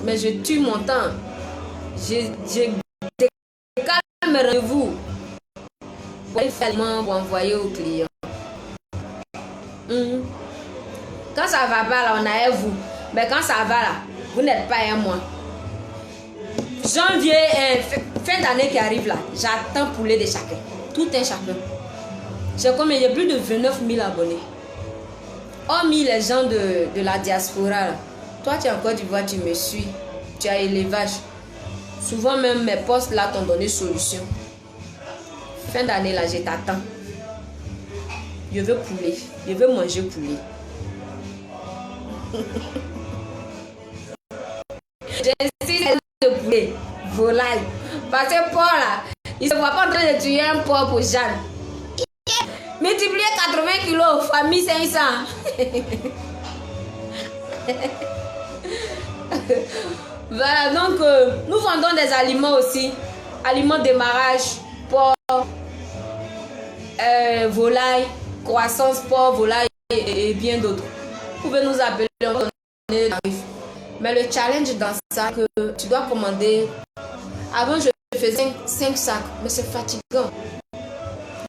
Mais je tue mon temps. Je décale mes rendez-vous pour aller faire l'aliment pour envoyer aux clients. Quand ça va pas là, on a vous. Mais quand ça va là, vous n'êtes pas un mois. Janvier, fin d'année qui arrive là, j'attends poulet de chacun. Tout un chacun. J'ai combien? J'ai plus de 29 000 abonnés. Hormis les gens de la diaspora là. Toi tu es en Côte d'Ivoire, tu me suis. Tu as élevage. Souvent même mes posts là t'ont donné solution. Fin d'année là, je t'attends. Je veux poulet. Je veux manger poulet. J'insiste de poulet, volaille. Parce que Paul là, il ne se voit pas en train de tuer un porc pour Jeanne. Multiplier 80 kilos fois 1500. Voilà, donc nous vendons des aliments aussi. Aliments démarrage, porc, volaille, croissance, porc, volaille et bien d'autres. Vous pouvez nous appeler, on va donner le tarif. Mais le challenge dans ça, que tu dois commander. Avant, je faisais 5 sacs, mais c'est fatigant.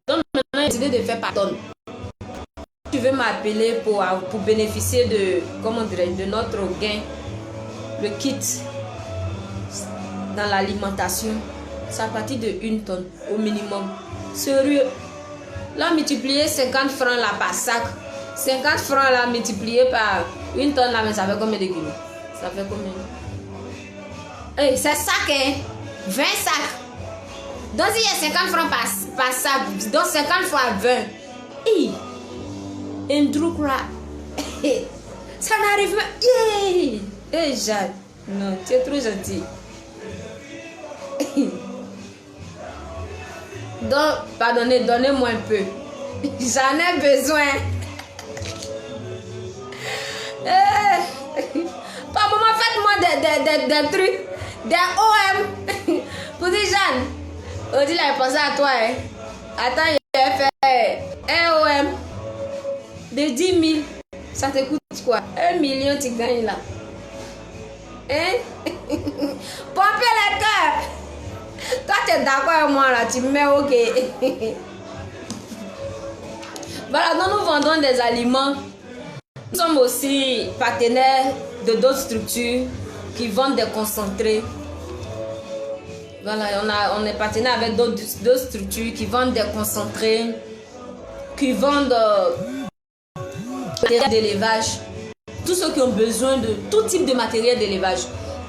Donc maintenant, j'ai décidé de faire par tonne. Si tu veux m'appeler pour bénéficier de, comment dirais-je, de notre gain, le kit dans l'alimentation, c'est à partir de 1 tonne au minimum. Sérieux. Là, multiplier 50 francs là par sac. 50 francs là multiplié par 1 tonne là, mais ça fait combien de kilos? Ça fait combien? Hey, c'est sac, hein? 20 sacs. Donc il y a 50 francs par sac. Donc 50 fois 20. Hey. Un truc là. Ça n'arrive pas. Hey, hey Jacques. Non, tu es trop gentil. Donc, pardonnez, donnez-moi un peu. J'en ai besoin. Par moment, faites-moi des trucs, des OM. Pour dire, Jeanne, Odile a pensé à toi. Hein. Attends, je vais faire un OM de 10 000. Ça te coûte quoi? 1 million, tu gagnes là. Hein? Pompez les cœurs. Toi, tu es d'accord avec moi là, tu me mets OK. Voilà, donc nous vendons des aliments. Nous sommes aussi partenaires de d'autres structures qui vendent des concentrés. Voilà, on est partenaire avec d'autres structures qui vendent des concentrés, qui vendent matériel d'élevage. Tous ceux qui ont besoin de tout type de matériel d'élevage.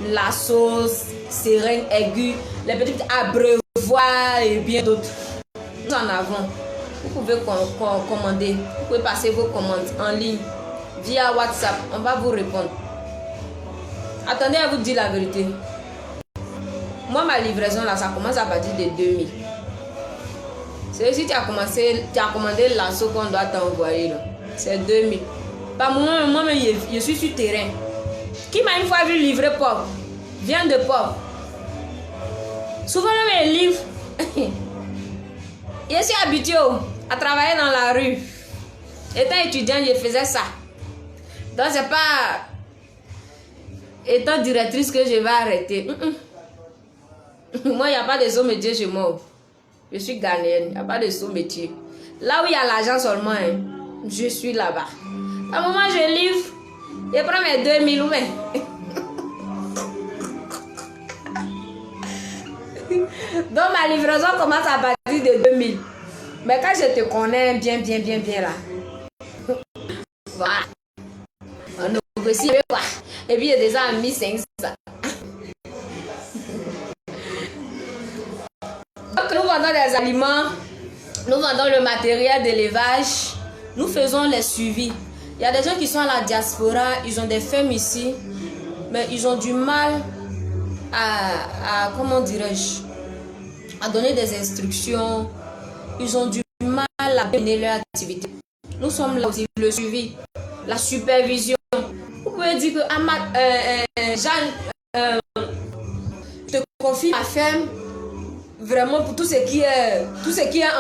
La sauce, seringue aiguë, les petites abreuvoirs et bien d'autres. Nous en avons. Vous pouvez commander. Vous pouvez passer vos commandes en ligne via WhatsApp. On va vous répondre. Attendez à vous dire la vérité. Moi, ma livraison là, ça commence à partir de 2000. C'est si tu as commandé l'assaut qu'on doit t'envoyer là. C'est 2000. Par moment, moi-même, je suis sur terrain. Qui m'a une fois vu livrer porc? Viande de porc. Souvent, même, les livres. Je suis habituée à travailler dans la rue. Étant étudiante, je faisais ça. Donc, c'est pas étant directrice que je vais arrêter. Moi, il n'y a pas de sous-métier chez moi. Je suis ghanéenne. Il n'y a pas de sous-métier. Là où il y a l'argent seulement, hein, je suis là-bas. À un moment, je livre. Je prends mes 2000 ou donc, ma livraison commence à partir de 2000. Mais quand je te connais bien là, voilà. On négocie quoi. Et puis il y a des gens à 1500. Donc nous vendons des aliments, nous vendons le matériel d'élevage, nous faisons les suivis. Il y a des gens qui sont à la diaspora, ils ont des fermes ici, mais ils ont du mal à comment dirais-je, à donner des instructions. Ils ont du mal à mener leur activité. Nous sommes là aussi, le suivi, la supervision. Vous pouvez dire que Jeanne, je te confie ma ferme, vraiment pour tout ce qui est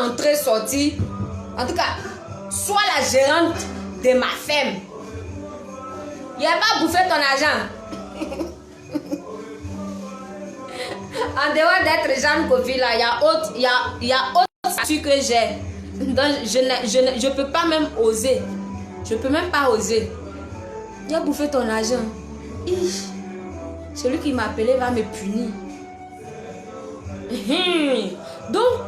entrée, sortie. En tout cas, sois la gérante de ma ferme. Il n'y a pas bouffé ton argent. En dehors d'être Jeanne Kofi, là, il y a autre statut que j'ai. Donc, je ne peux pas même oser. Je ne peux même pas oser. Il a bouffé ton argent. Celui qui m'a appelé va me punir. Donc,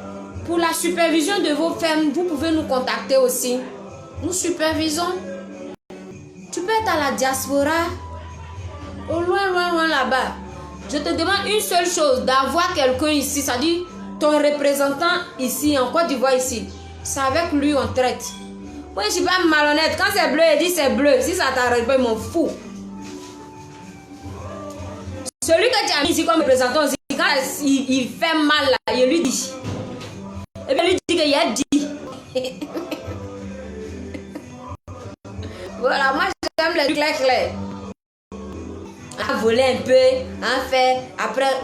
pour la supervision de vos fermes, vous pouvez nous contacter aussi. Nous supervisons. Tu peux être à la diaspora, au loin là-bas. Je te demande une seule chose, d'avoir quelqu'un ici, c'est-à-dire ton représentant ici, en Côte d'Ivoire ici. C'est avec lui on traite. Oui, je suis pas malhonnête. Quand c'est bleu, il dit c'est bleu. Si ça t'arrête pas, il m'en fout. Celui que tu as mis ici comme représentant aussi, quand il fait mal là, il lui dit. Et bien, il lui dit qu'il a dit. Voilà, moi j'aime les trucs clairs. À voler un peu, à faire, après.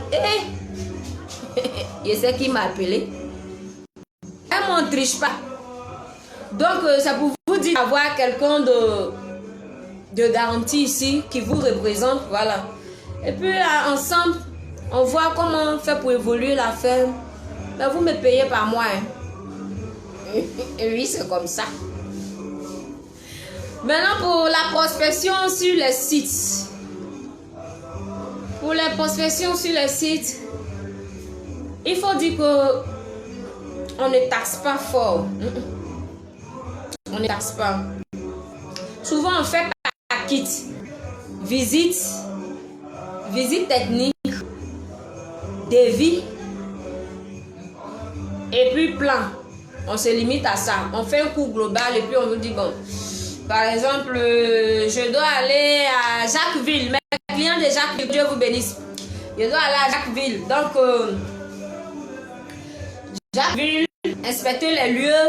Je sais qui m'a appelé. Elle ne triche pas. Donc, ça pour vous dire d'avoir quelqu'un de garantie ici qui vous représente. Voilà. Et puis, ensemble, on voit comment on fait pour évoluer la ferme. Mais vous me payez par mois. Hein. Et oui, c'est comme ça. Maintenant, pour la prospection sur les sites. Pour les prospections sur les sites, il faut dire que on ne taxe pas fort. On ne taxe pas. Souvent, on fait par kit. Visite technique, devis, et puis plan. On se limite à ça. On fait un coût global et puis on vous dit, bon, par exemple, je dois aller à Jacquesville. Mes clients de Jacquesville, Dieu vous bénisse. Je dois aller à Jacquesville. Donc, Jacquesville, inspecter les lieux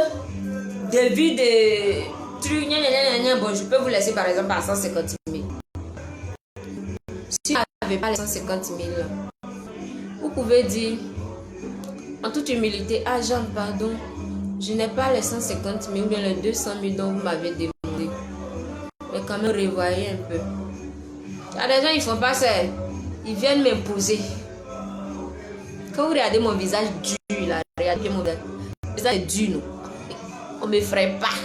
de vie de trucs. Bon, je peux vous laisser par exemple à 150 000. Si vous n'avez pas les 150 000, vous pouvez dire en toute humilité, ah Jean, pardon, je n'ai pas les 150 000 ou bien les 200 000 dont vous m'avez demandé. Mais quand même, revoyez un peu. Il y a des gens, ils ne font pas ça. Ils viennent m'imposer. Quand vous regardez mon visage dur, là, regardez mon visage est dur, non. On ne me ferait pas.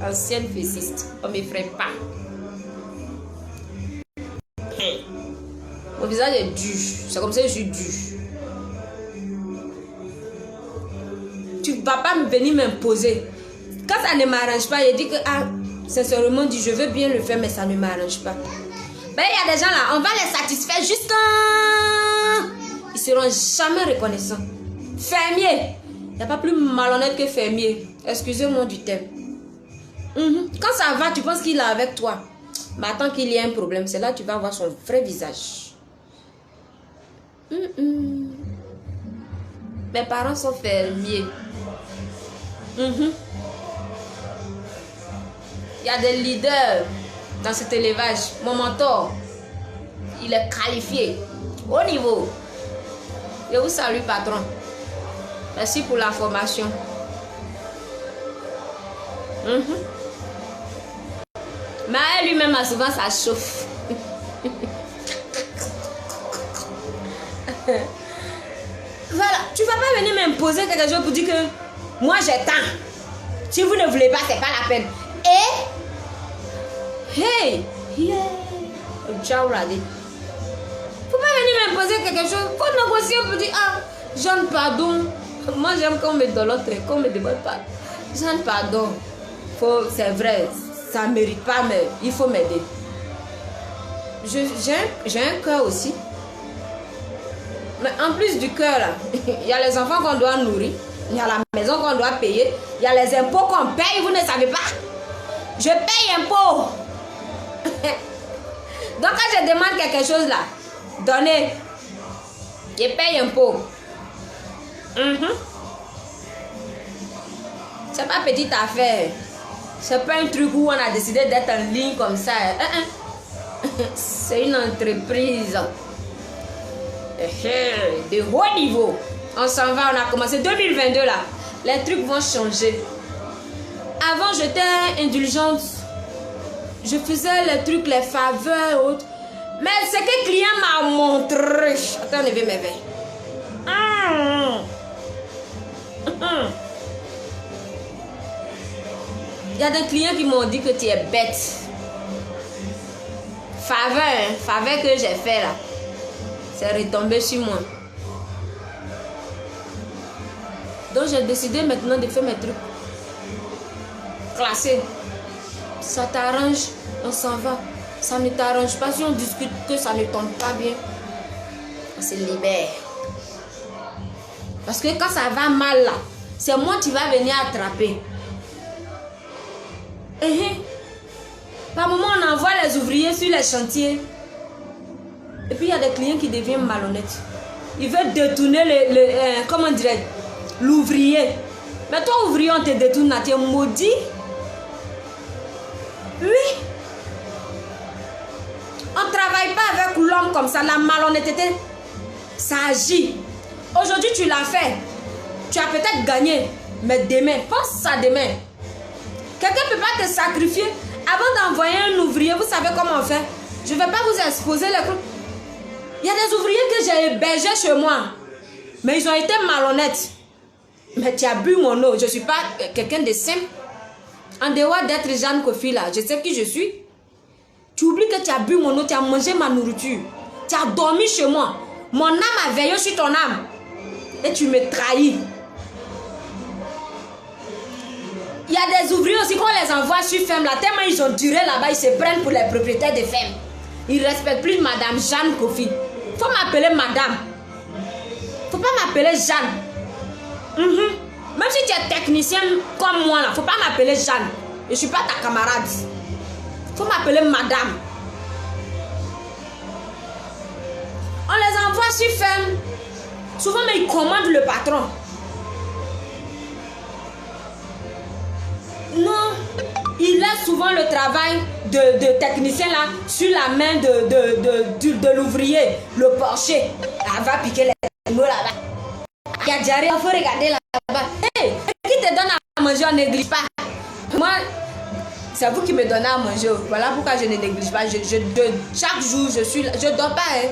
Ancienne fessiste, on ne me ferait pas. Mon visage est dur. C'est comme ça que je suis dur. Tu ne vas pas venir m'imposer. Quand ça ne m'arrange pas, je dis que, ah, sincèrement, dit, je veux bien le faire, mais ça ne m'arrange pas. Ben, il y a des gens là, on va les satisfaire juste quand ils seront jamais reconnaissants. Fermier, il n'y a pas plus malhonnête que fermier. Excusez-moi du terme. Quand ça va, tu penses qu'il est avec toi. Mais attends qu'il y ait un problème, c'est là que tu vas voir son vrai visage. Mes parents sont fermiers. Il y a des leaders dans cet élevage. Mon mentor, il est qualifié. Au niveau. Je vous salue, patron. Merci pour la formation. Mais lui-même, souvent, ça chauffe. Voilà, tu ne vas pas venir m'imposer quelque chose pour dire que moi j'ai tant. Si vous ne voulez pas, c'est pas la peine. Et hey, ciao là. Faut pas venir m'imposer quelque chose. Faut négocier pour dire ah, Jeanne, pardon. Moi, j'aime qu'on me donne qu'on me demande pas. Jeanne, pardon. C'est vrai, ça ne mérite pas, mais il faut m'aider. J'ai un cœur aussi. Mais en plus du cœur, là, il y a les enfants qu'on doit nourrir. Il y a la maison qu'on doit payer. Il y a les impôts qu'on paye, vous ne savez pas. Je paye impôts. Donc quand je demande quelque chose là, donnez. Je paye impôts. C'est pas petite affaire. C'est pas un truc où on a décidé d'être en ligne comme ça. C'est une entreprise de haut niveau. On s'en va, on a commencé 2022 là. Les trucs vont changer. Avant, j'étais indulgente. Je faisais les trucs, les faveurs et autres. Mais ce que le client m'a montré. Attends, enlevez mes verres. Il y a des clients qui m'ont dit que tu es bête. Faveur que j'ai fait là. C'est retombé sur moi. Donc j'ai décidé maintenant de faire mes trucs classés. Ça t'arrange, on s'en va. Ça ne t'arrange pas si on discute que ça ne tombe pas bien. On se libère. Parce que quand ça va mal là, c'est moi qui va venir attraper. Par moment on envoie les ouvriers sur les chantiers. Et puis il y a des clients qui deviennent malhonnêtes. Ils veulent détourner comment dirais-je, l'ouvrier. Mais toi ouvrier on te détourne, tu es maudit. Oui. On ne travaille pas avec l'homme comme ça. La malhonnêteté, ça agit. Aujourd'hui tu l'as fait. Tu as peut-être gagné. Mais demain, pense à demain. Quelqu'un ne peut pas te sacrifier. Avant d'envoyer un ouvrier, vous savez comment on fait? Je ne vais pas vous exposer les trucs. Il y a des ouvriers que j'ai hébergés chez moi. Mais ils ont été malhonnêtes. Mais tu as bu mon eau. Je ne suis pas quelqu'un de simple. En dehors d'être Jeanne Kofi là, je sais qui je suis. Tu oublies que tu as bu mon eau, tu as mangé ma nourriture. Tu as dormi chez moi. Mon âme a veillé sur ton âme. Et tu me trahis. Il y a des ouvriers aussi qu'on les envoie sur ferme là. Tellement ils ont duré là-bas, ils se prennent pour les propriétaires de ferme. Ils ne respectent plus Madame Jeanne Kofi. Faut m'appeler Madame. Faut pas m'appeler Jeanne. Même si tu es technicien comme moi là, faut pas m'appeler Jeanne. Je suis pas ta camarade. Faut m'appeler Madame. On les envoie sur ferme. Souvent mais ils commandent le patron. Non, il laisse souvent le travail de technicien là sur la main de l'ouvrier, le porcher. Elle va piquer les mots là-bas. Il y a diarrhée, il faut regarder là-bas. Hey, qui te donne à manger, on ne néglige pas. Moi, c'est vous qui me donnez à manger. Voilà pourquoi je ne néglige pas. Chaque jour, je ne dors pas. Hein.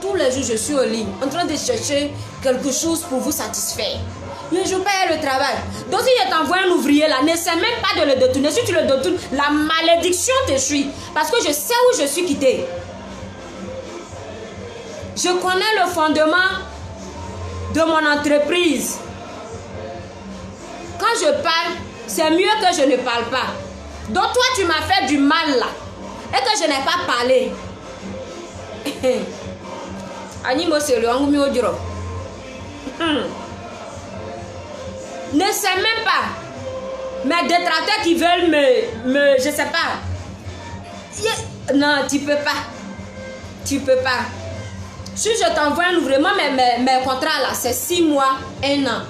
Tous les jours, je suis au lit, en train de chercher quelque chose pour vous satisfaire. Mais je paye le travail. Donc si je t'envoie un ouvrier là, n'essaie même pas de le détourner. Si tu le détournes, la malédiction te suit. Parce que je sais où je suis quitté. Je connais le fondement de mon entreprise. Quand je parle, c'est mieux que je ne parle pas. Donc toi, tu m'as fait du mal là. Et que je n'ai pas parlé. Animo c'est le angumi odiro. Ne sais même pas. Mes détracteurs qui veulent je sais pas. Non, tu peux pas. Tu peux pas. Si je t'envoie un ouvrier, moi mes contrats là, c'est 6 mois, 1 an.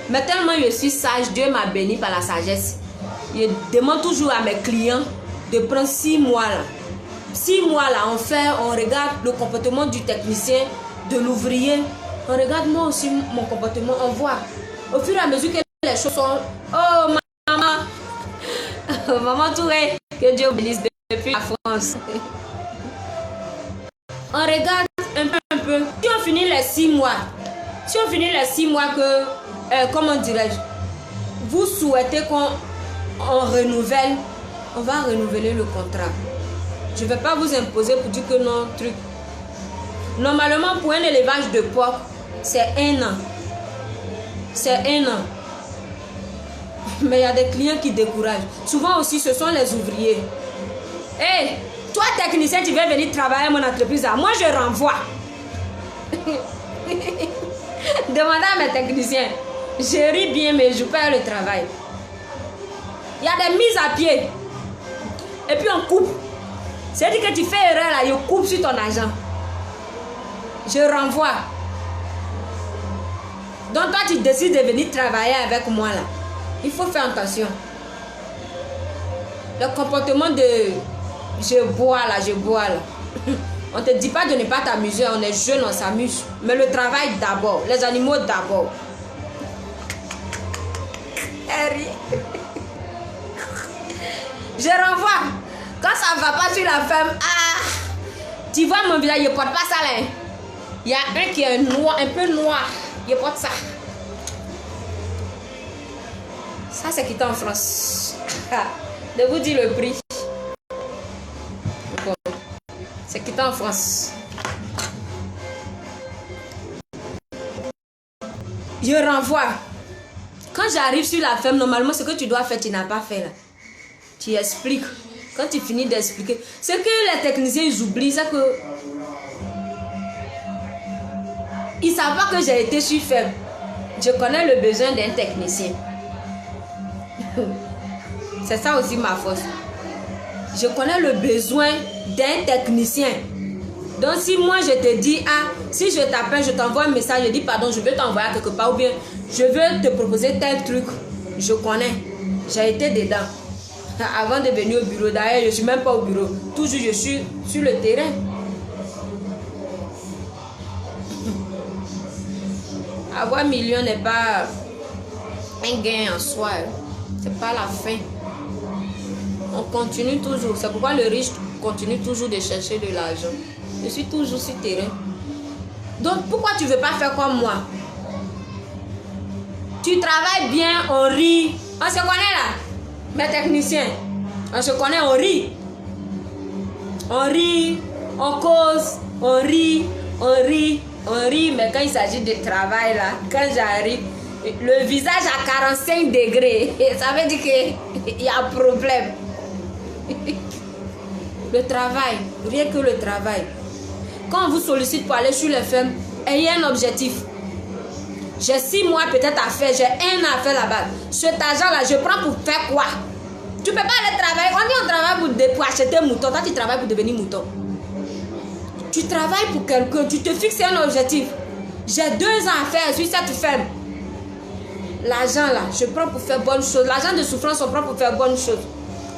Mais tellement je suis sage, Dieu m'a béni par la sagesse. Je demande toujours à mes clients de prendre 6 mois là. 6 mois là, on regarde le comportement du technicien, de l'ouvrier. On regarde moi aussi mon comportement, on voit. Au fur et à mesure que les choses sont... Oh maman, maman Touré, que Dieu bénisse depuis la France. On regarde un peu. Si on finit les 6 mois, que, comment dirais-je, vous souhaitez qu'on renouvelle, on va renouveler le contrat. Je ne vais pas vous imposer pour dire que non, truc. Normalement, pour un élevage de porc, c'est 1 an. c'est 1 an. Mais il y a des clients qui découragent. Souvent aussi, ce sont les ouvriers. Hé, toi technicien, tu veux venir travailler à mon entreprise. Moi, je renvoie. Demandez à mes techniciens. Je ris bien, mais je perds le travail. Il y a des mises à pied. Et puis on coupe. C'est-à-dire que tu fais erreur là, je coupe sur ton argent. Je renvoie. Donc toi, tu décides de venir travailler avec moi là. Il faut faire attention. Le comportement de je bois là. On ne te dit pas de ne pas t'amuser. On est jeune, on s'amuse. Mais le travail d'abord. Les animaux d'abord. Je renvoie. Quand ça ne va pas sur la femme, tu vois mon visage, je ne porte pas ça là. Il y a un qui est noir, un peu noir. Je porte ça. Ça, c'est quitté en France. De vous dire le prix. Bon. C'est quitté en France. Je renvoie. Quand j'arrive sur la ferme, normalement, ce que tu dois faire, tu n'as pas fait là. Tu expliques. Quand tu finis d'expliquer. Ce que les techniciens ils oublient, c'est que ils ne savent pas que j'ai été sur ferme. Je connais le besoin d'un technicien. C'est ça aussi ma force. Je connais le besoin d'un technicien. Donc si moi je te dis, si je t'appelle, je t'envoie un message, je dis pardon, je veux t'envoyer quelque part ou bien je veux te proposer tel truc. Je connais. J'ai été dedans. Avant de venir au bureau, d'ailleurs je ne suis même pas au bureau. Toujours je suis sur le terrain. Avoir million n'est pas un gain en soi. C'est pas la fin. On continue toujours. C'est pourquoi le riche continue toujours de chercher de l'argent. Je suis toujours sur le terrain. Donc pourquoi tu ne veux pas faire comme moi? Tu travailles bien, on rit. On se connaît là, mes techniciens. On se connaît, on rit. On rit, on cause, on rit, on rit, on rit. Mais quand il s'agit de travail là, quand j'arrive, le visage à 45 degrés, ça veut dire qu'il y a un problème. Le travail, rien que le travail. Quand on vous sollicite pour aller sur les fermes, ayez un objectif. J'ai 6 mois peut-être à faire, j'ai 1 an à faire là-bas. Cet argent-là, je prends pour faire quoi? Tu ne peux pas aller travailler. On dit on travaille pour acheter un mouton. Toi, tu travailles pour devenir mouton. Tu travailles pour quelqu'un, tu te fixes un objectif. J'ai 2 ans à faire sur cette ferme. L'argent là, je prends pour faire bonne chose. L'argent de souffrance, on prend pour faire bonne chose.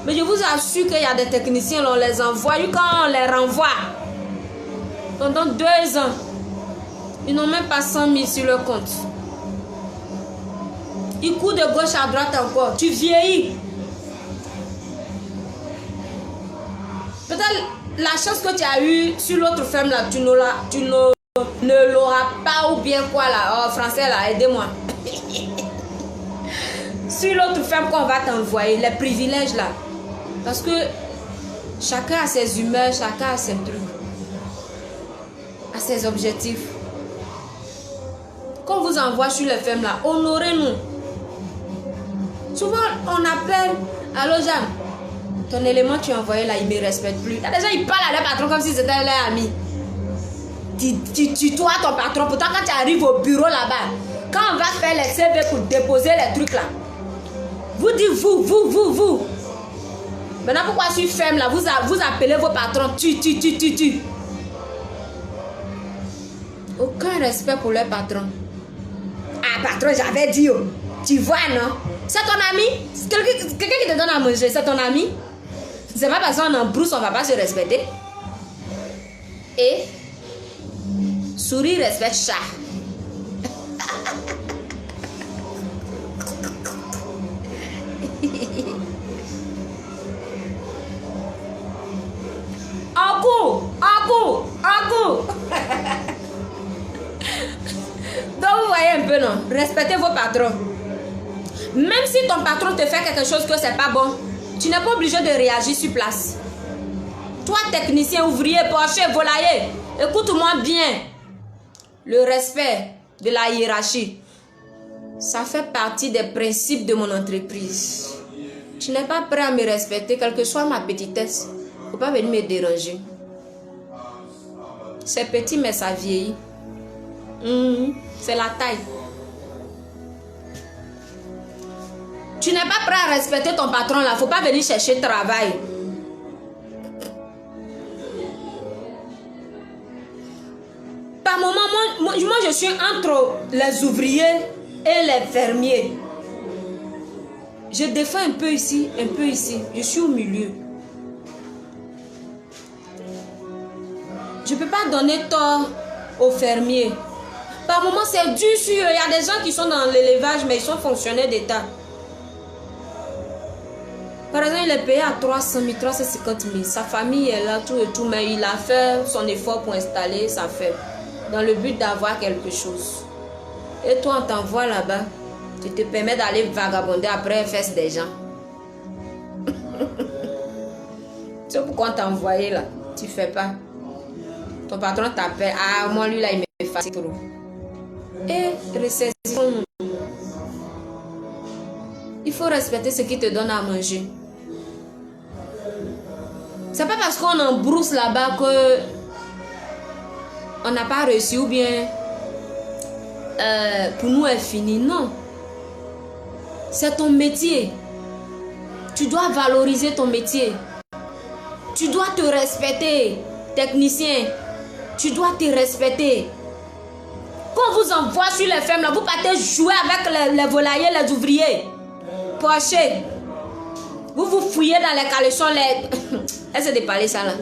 Mais je vous assure qu'il y a des techniciens, on les envoie. Quand on les renvoie, pendant 2 ans, ils n'ont même pas 100 000 sur leur compte. Ils courent de gauche à droite encore. Tu vieillis. Peut-être la chance que tu as eue sur l'autre ferme là, tu ne l'auras pas ou bien quoi là. Oh, français là, aidez-moi. Sur l'autre ferme qu'on va t'envoyer, les privilèges là. Parce que chacun a ses humeurs, chacun a ses trucs, a ses objectifs. Quand on vous envoie sur les fermes là, honorez-nous. Souvent on appelle, allô Jeanne, ton élément tu as envoyé là, il ne me respecte plus. Il y a des gens ils parlent à leur patron comme si c'était leur ami. Tu tutoies ton patron, pourtant quand tu arrives au bureau là-bas, quand on va faire les CV pour déposer les trucs là, vous dites vous. Maintenant pourquoi sur ferme là, vous appelez vos patrons, tu. Aucun respect pour leur patron. Ah patron, j'avais dit, oh. Tu vois non? C'est ton ami? Quelqu'un qui te donne à manger, c'est ton ami? C'est pas parce qu'on en brousse, on va pas se respecter. Et souris respecte chat. En cours. Donc vous voyez un peu non? Respectez vos patrons. Même si ton patron te fait quelque chose que c'est pas bon, tu n'es pas obligé de réagir sur place. Toi technicien, ouvrier, porcher, volailler, écoute-moi bien. Le respect de la hiérarchie. Ça fait partie des principes de mon entreprise. Tu n'es pas prêt à me respecter, quelle que soit ma petitesse. Il ne faut pas venir me déranger. C'est petit, mais ça vieillit. C'est la taille. Tu n'es pas prêt à respecter ton patron là. Il ne faut pas venir chercher travail. Par moment, moi, je suis entre les ouvriers et les fermiers. Je défends un peu ici, un peu ici. Je suis au milieu. Je ne peux pas donner tort aux fermiers. Par moment, c'est dur sur eux. Il y a des gens qui sont dans l'élevage, mais ils sont fonctionnaires d'État. Par exemple, il est payé à 300 000, 350 000. Sa famille est là, tout et tout, mais il a fait son effort pour installer sa ferme. Dans le but d'avoir quelque chose. Et toi, on t'envoie là-bas. Tu te permets d'aller vagabonder après les fesses des gens. C'est pourquoi on t'a envoyé là. Tu fais pas. Ton patron t'appelle. Ah, moi, lui là, il me fatigue trop. Et ressaisissons. Il faut respecter ce qui te donne à manger. C'est pas parce qu'on est en brousse là-bas que on n'a pas reçu ou bien pour nous est fini. Non. C'est ton métier. Tu dois valoriser ton métier. Tu dois te respecter, technicien. Tu dois te respecter. Quand on vous envoie sur les fermes, là, vous partez jouer avec les volaillers, les ouvriers. Porcher. Vous vous fouillez dans les caleçons. Est-ce que c'est parler ça là?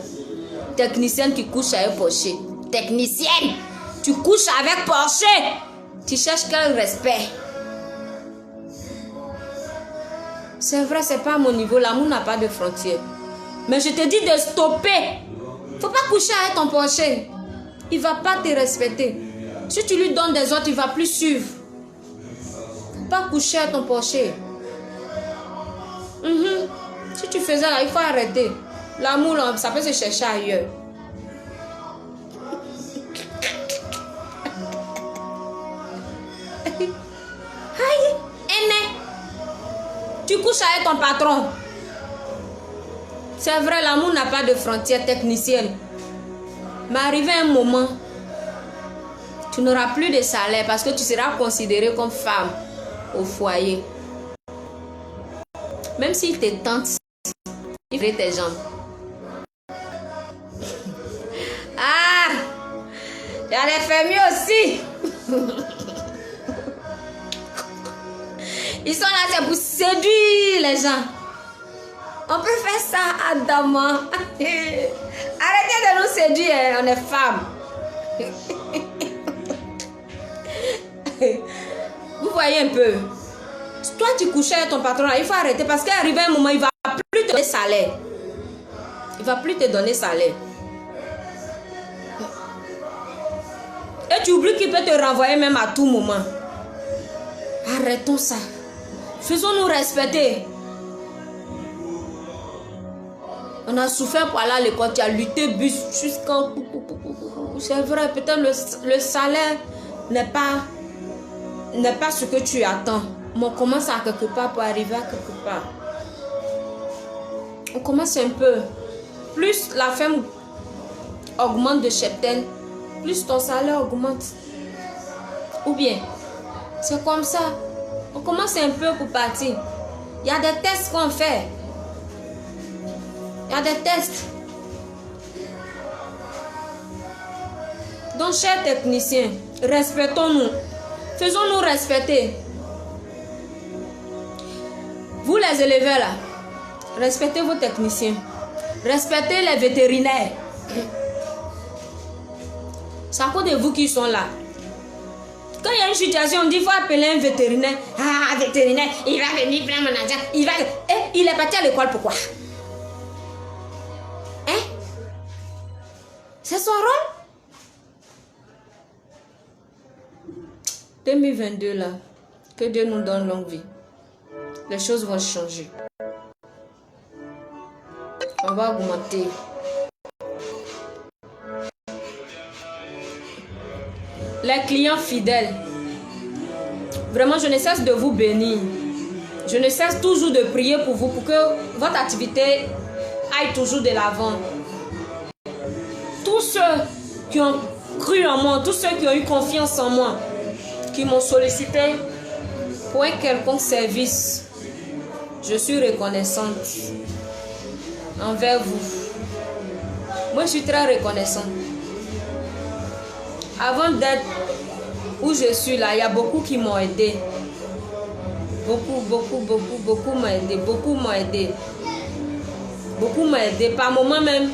Technicienne qui couche avec porcher. Technicienne, tu couches avec porcher. Tu cherches quel respect? C'est vrai, c'est pas à mon niveau. L'amour n'a pas de frontières. Mais je te dis de stopper. Faut pas coucher avec ton porcher. Il va pas te respecter. Si tu lui donnes des ordres, il va plus suivre. Faut pas coucher avec ton porcher. Si tu faisais là, il faut arrêter. L'amour, ça peut se chercher ailleurs. Aïe, aîné. Tu couches avec ton patron. C'est vrai, l'amour n'a pas de frontières techniciennes. Mais arrivé un moment, tu n'auras plus de salaire parce que tu seras considérée comme femme au foyer. Même s'il te tente, il fait tes jambes. Ah! Il y a les fermiers aussi. Ils sont là, c'est pour séduire les gens. On peut faire ça, Adama. Arrêtez de nous séduire, on est femmes. Vous voyez un peu. Toi, tu couchais avec ton patron, là, il faut arrêter parce qu'arrivé un moment, il ne va plus te donner salaire. Il ne va plus te donner salaire. Et tu oublies qu'il peut te renvoyer même à tout moment. Arrêtons ça. Faisons-nous respecter. On a souffert pour aller à l'école, tu as lutté jusqu'en... C'est vrai, peut-être le salaire n'est pas ce que tu attends. Mais on commence à quelque part pour arriver à quelque part. On commence un peu. Plus la femme augmente de cheptel, plus ton salaire augmente. Ou bien, c'est comme ça. On commence un peu pour partir. Il y a des tests qu'on fait. Il y a des tests. Donc, chers techniciens, respectons-nous. Faisons-nous respecter. Vous les éleveurs là, respectez vos techniciens. Respectez les vétérinaires. C'est à cause de vous qui sont là. Quand il y a une situation, on dit qu'il faut appeler un vétérinaire. Ah, vétérinaire, il va venir prendre mon argent. Il est parti à l'école, pourquoi? Hein? C'est son rôle? 2022 là, que Dieu nous donne longue vie. Les choses vont changer. On va augmenter. Les clients fidèles. Vraiment, je ne cesse de vous bénir. Je ne cesse toujours de prier pour vous, pour que votre activité aille toujours de l'avant. Tous ceux qui ont cru en moi, tous ceux qui ont eu confiance en moi, qui m'ont sollicité pour un quelconque service, je suis reconnaissante envers vous. Moi, je suis très reconnaissante. Avant d'être où je suis là, il y a beaucoup qui m'ont aidé. Beaucoup m'ont aidé. Beaucoup m'ont aidé. Beaucoup m'ont aidé. Par moment même,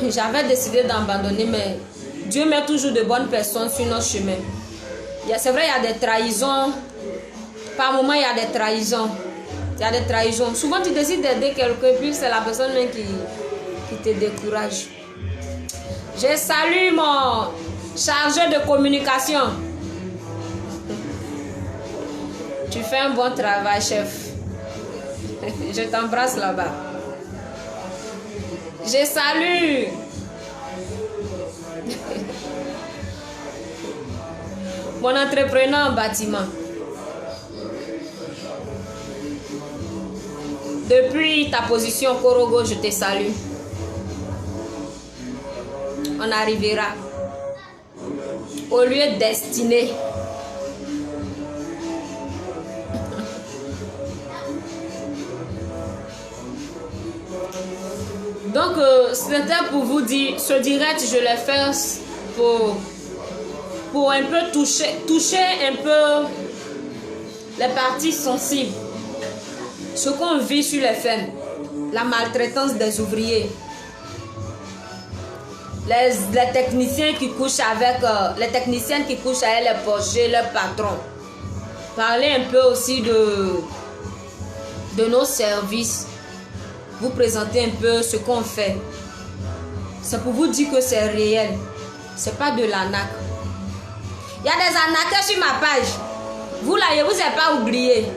j'avais décidé d'abandonner, mais Dieu met toujours de bonnes personnes sur notre chemin. C'est vrai, il y a des trahisons. Par moment, il y a des trahisons. Il y a des trahisons. Souvent, tu décides d'aider quelqu'un, puis c'est la personne même qui te décourage. Je salue mon chargé de communication. Tu fais un bon travail, chef. Je t'embrasse là-bas. Je salue mon entrepreneur en bâtiment. Depuis ta position Korogo, je te salue. On arrivera au lieu destiné. Donc, c'était pour vous dire, ce direct, je l'ai fait pour un peu toucher un peu les parties sensibles. Ce qu'on vit sur les fermes, la maltraitance des ouvriers, les techniciens qui couchent avec, les techniciennes qui couchent avec les porchers, leurs patrons. Parler un peu aussi de nos services. Vous présenter un peu ce qu'on fait. C'est pour vous dire que c'est réel. C'est pas de l'arnaque. Il y a des arnaqueurs sur ma page. Vous là, je ne vous ai pas oublié.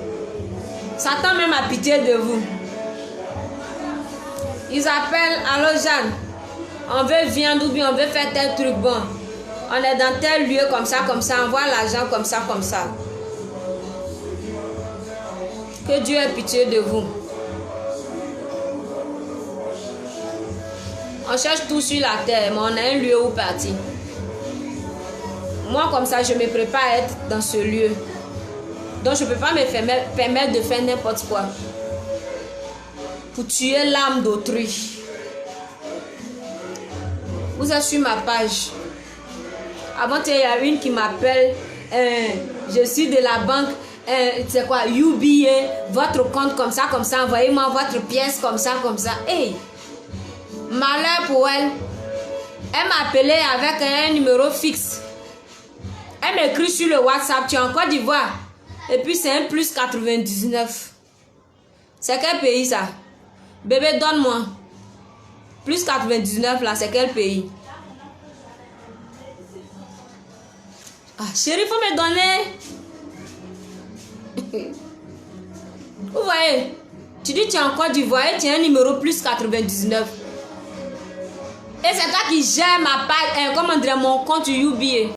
Satan même a pitié de vous. Ils appellent, allô Jeanne, on veut viande ou bien on veut faire tel truc bon. On est dans tel lieu comme ça, envoie l'argent comme ça. Que Dieu ait pitié de vous. On cherche tout sur la terre, mais on a un lieu où partir. Moi, comme ça, je me prépare à être dans ce lieu. Donc, je ne peux pas me permettre de faire n'importe quoi. Pour tuer l'âme d'autrui. Vous êtes sur ma page. Avant, il y a une qui m'appelle. Je suis de la banque. C'est quoi? UBA. Votre compte comme ça. Envoyez-moi votre pièce comme ça. Hey! Malheur pour elle. Elle m'a appelé avec un numéro fixe. Elle m'écrit sur le WhatsApp. Tu es en Côte d'Ivoire. Et puis c'est un plus 99. C'est quel pays ça? Bébé, donne-moi. Plus 99 là, c'est quel pays? Ah, chérie, faut me donner. Vous voyez? Tu dis tu es en Côte d'Ivoire et tu as un numéro plus 99. Et c'est toi qui gère ma page, comment dire, mon compte UBA.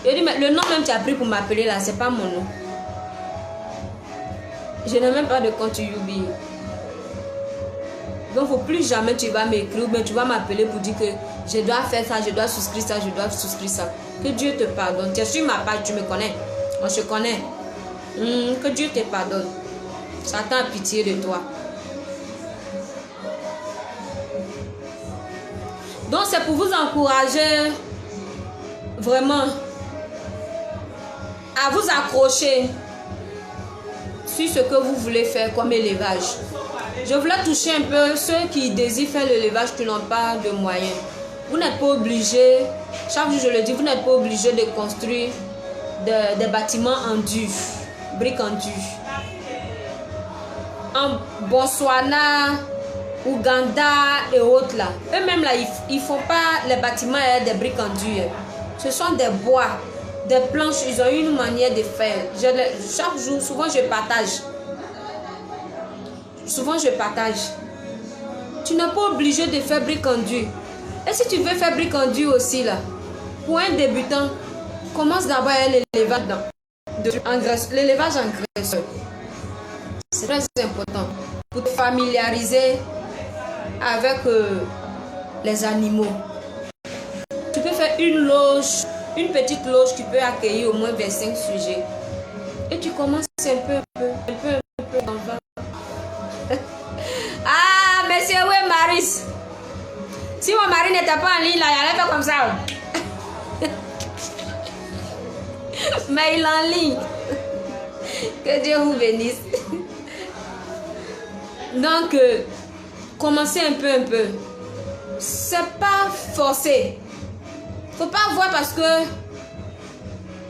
Je dis, mais le nom même tu as pris pour m'appeler là, c'est pas mon nom. Je n'ai même pas de compte UBA. Donc, il ne faut plus jamais tu vas m'écrire ou bien tu vas m'appeler pour dire que je dois faire ça, je dois souscrire ça. Que Dieu te pardonne. Tu es sur ma page, tu me connais. On se connaît. Que Dieu te pardonne. Satan a pitié de toi. Donc, c'est pour vous encourager vraiment à vous accrocher sur ce que vous voulez faire comme élevage. Je voulais toucher un peu ceux qui désirent faire l'élevage qui n'ont pas de moyens. Vous n'êtes pas obligé, chaque jour je le dis, vous n'êtes pas obligé de construire des bâtiments en dur, briques en dur. En Botswana, Ouganda et autres là, eux-mêmes là, ils font pas les bâtiments avec des briques en dur. Ce sont des bois, des planches, ils ont une manière de faire. Chaque jour, souvent je partage. Tu n'es pas obligé de faire briques en dur. Et si tu veux faire briques en dur aussi là, pour un débutant, commence d'abord à l'élevage dedans. l'élevage engraisseur. C'est très important pour te familiariser avec les animaux. Tu peux faire une loge, une petite loge qui peut accueillir au moins 25 sujets. Et tu commences un peu. Ah, monsieur, oui, Maris. Si mon mari n'était pas en ligne, là, il allait faire comme ça. Mais il est en ligne. Que Dieu vous bénisse. Donc, commencez un peu. C'est pas forcé. Faut pas voir parce que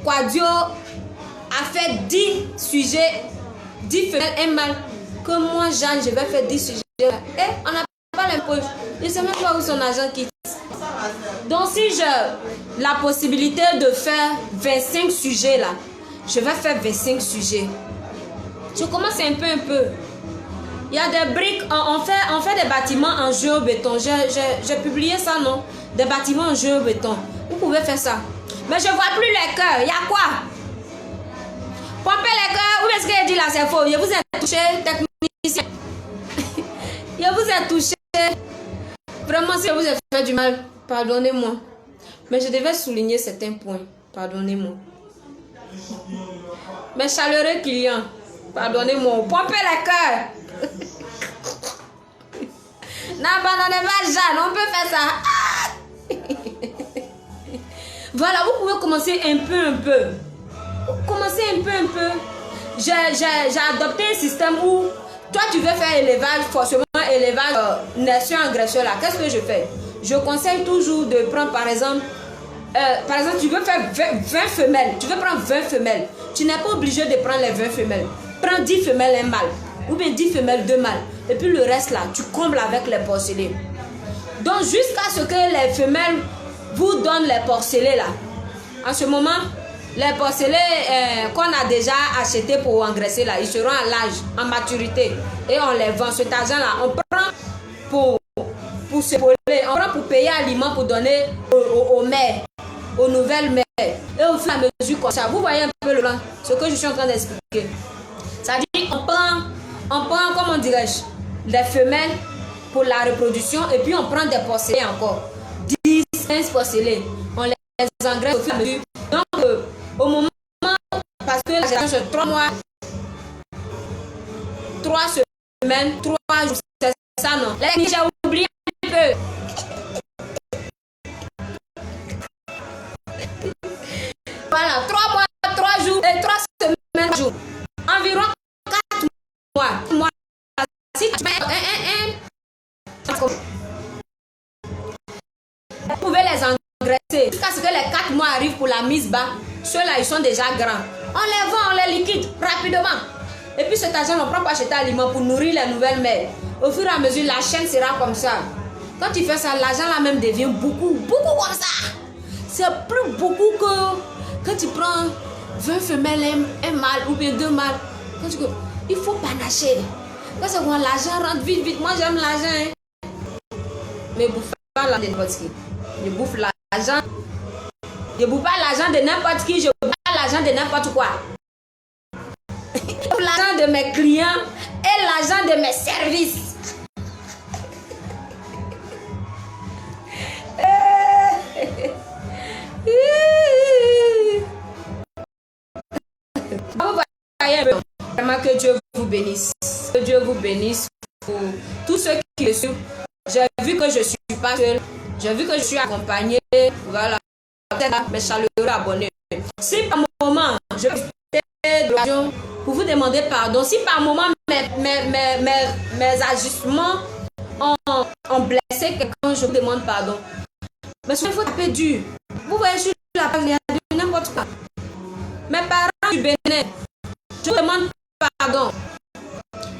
Quadio a fait 10 sujets, 10 femelles, un mâle, que moi, Jeanne, je vais faire 10 sujets. Et on n'a pas l'impôt. Je ne sais même pas où son agent quitte. Donc, si j'ai la possibilité de faire 25 sujets là, je vais faire 25 sujets. Je commence un peu. Il y a des briques, on fait des bâtiments en géobéton. J'ai publié ça, non? Des bâtiments en géobéton. Vous pouvez faire ça. Mais je ne vois plus les cœurs. Il y a quoi? Pompez les cœurs. Où est-ce qu'il dit là? C'est faux. Je vous ai touché, technicien. Je vous ai touché. Vraiment, si je vous ai fait du mal, pardonnez-moi. Mais je devais souligner certains points. Pardonnez-moi. Mes chaleureux clients, pardonnez-moi. Pompez les cœurs. N'abandonnez pas Jeanne, on peut faire ça. Voilà, vous pouvez commencer un peu. Commencez un peu. J'ai adopté un système où toi tu veux faire élevage, forcément élevage nation agresseur là. Qu'est-ce que je fais? Je conseille toujours de prendre par exemple, tu veux faire 20 femelles. Tu veux prendre 20 femelles. Tu n'es pas obligé de prendre les 20 femelles. Prends 10 femelles, un mâle. Ou bien 10 femelles, 2 mâles. Et puis le reste là, tu combles avec les porcelets. Donc jusqu'à ce que les femelles vous donnent les porcelets là. En ce moment, les porcelets qu'on a déjà achetés pour engraisser là, ils seront à l'âge, en maturité. Et on les vend. Cet argent là, on prend pour se voler, on prend pour payer aliments pour donner aux mères, aux nouvelles mères. Et au fur et à mesure comme ça, vous voyez un peu le plan, ce que je suis en train d'expliquer. C'est-à-dire on prend, comment dirais-je, des femelles pour la reproduction et puis on prend des porcelets encore. 10, 15 porcelets. On les engraisse au fur et à mesure. Donc, au moment, parce que la génération c'est 3 mois, 3 semaines, 3 jours, c'est ça non. Là, j'ai oublié un peu. Voilà, 3 mois, 3 jours et 3 semaines, 3 jours. Environ 4 mois. Si tu mets vous pouvez les engraisser jusqu'à ce que les 4 mois arrivent pour la mise bas. Ceux-là, ils sont déjà grands. On les vend, on les liquide rapidement. Et puis cet argent, on prend pour acheter aliment pour nourrir les nouvelles mères. Au fur et à mesure, la chaîne sera comme ça. Quand tu fais ça, l'argent là même devient beaucoup comme ça. C'est plus beaucoup que quand tu prends 20 femelles, un mâle ou bien 2 mâles. Il faut panacher. Quand c'est quand l'argent rentre vite. Moi, j'aime l'argent. Hein. Mais bouffe pas l'argent de n'importe qui. Je bouffe l'argent. Je bouffe pas l'argent de n'importe qui. Je bouffe pas l'argent de n'importe quoi. Je bouffe l'argent de mes clients et l'argent de mes services. Vous voyez vraiment que Dieu vous bénisse. Que Dieu vous bénisse pour tous ceux qui le suivent. J'ai vu que je ne suis pas seule. J'ai vu que je suis accompagnée. Voilà. Mes chaleureux abonnés. Si par moment, je fais de l'occasion pour vous demander pardon. Si par moment, mes ajustements ont blessé quelqu'un, je vous demande pardon. Mais il faut taper dur. Vous voyez, je suis la page de n'importe quoi. Mes parents du Bénin, je vous demande pardon.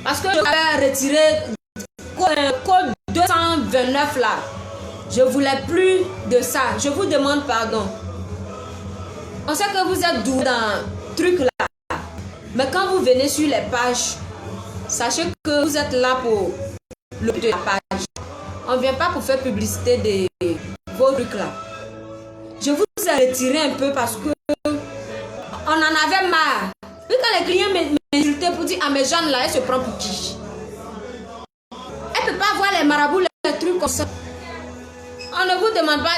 Parce que je vais retirer code 229 là. Je ne voulais plus de ça. Je vous demande pardon. On sait que vous êtes doux dans ce truc là. Mais quand vous venez sur les pages, sachez que vous êtes là pour le but de la page. On ne vient pas pour faire publicité de vos trucs là. Je vous ai retiré un peu parce que on en avait marre. Puis quand les clients m'insultaient pour dire, ah mais Jeanne là, elle se prend pour qui? Elle ne peut pas voir les marabouts, les trucs comme ça. On ne vous demande pas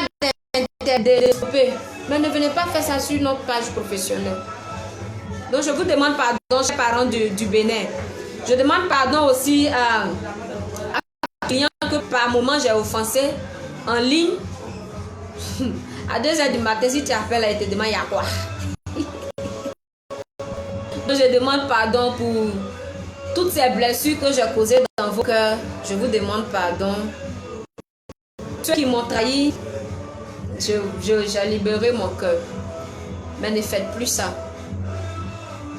de développer, mais ne venez pas faire ça sur notre page professionnelle. Donc je vous demande pardon, chers parents du Bénin. Je demande pardon aussi à les clients que par moment j'ai offensé en ligne. À 2h du matin, si tu appelles, elle te demande il y a quoi. Donc je demande pardon pour toutes ces blessures que j'ai causées dans vos cœurs. Je vous demande pardon. Ceux qui m'ont trahi, j'ai libéré mon cœur. Mais ne faites plus ça.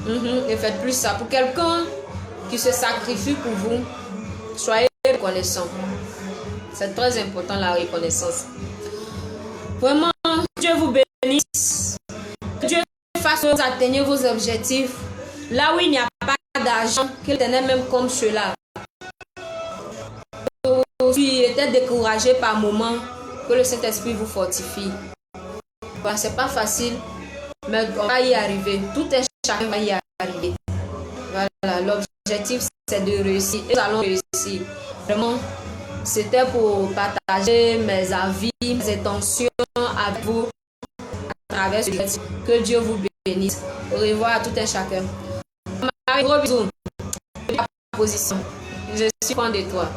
Ne faites plus ça. Pour quelqu'un qui se sacrifie pour vous, soyez reconnaissant. C'est très important la reconnaissance. Vraiment, Dieu vous bénisse. Que Dieu fasse que vous atteigniez vos objectifs. Là où il n'y a pas d'argent, qu'il tenait même comme cela. Puis était découragé par moment, que le Saint-Esprit vous fortifie. Bah, c'est pas facile, mais on va y arriver. Tout est chacun va y arriver. Voilà, l'objectif c'est de réussir. Et nous allons réussir. Vraiment, c'était pour partager mes avis, mes intentions avec vous à travers ce texte. Que Dieu vous bénisse. Au revoir à tout un chacun. Gros bisous. Position. Je suis fan de toi.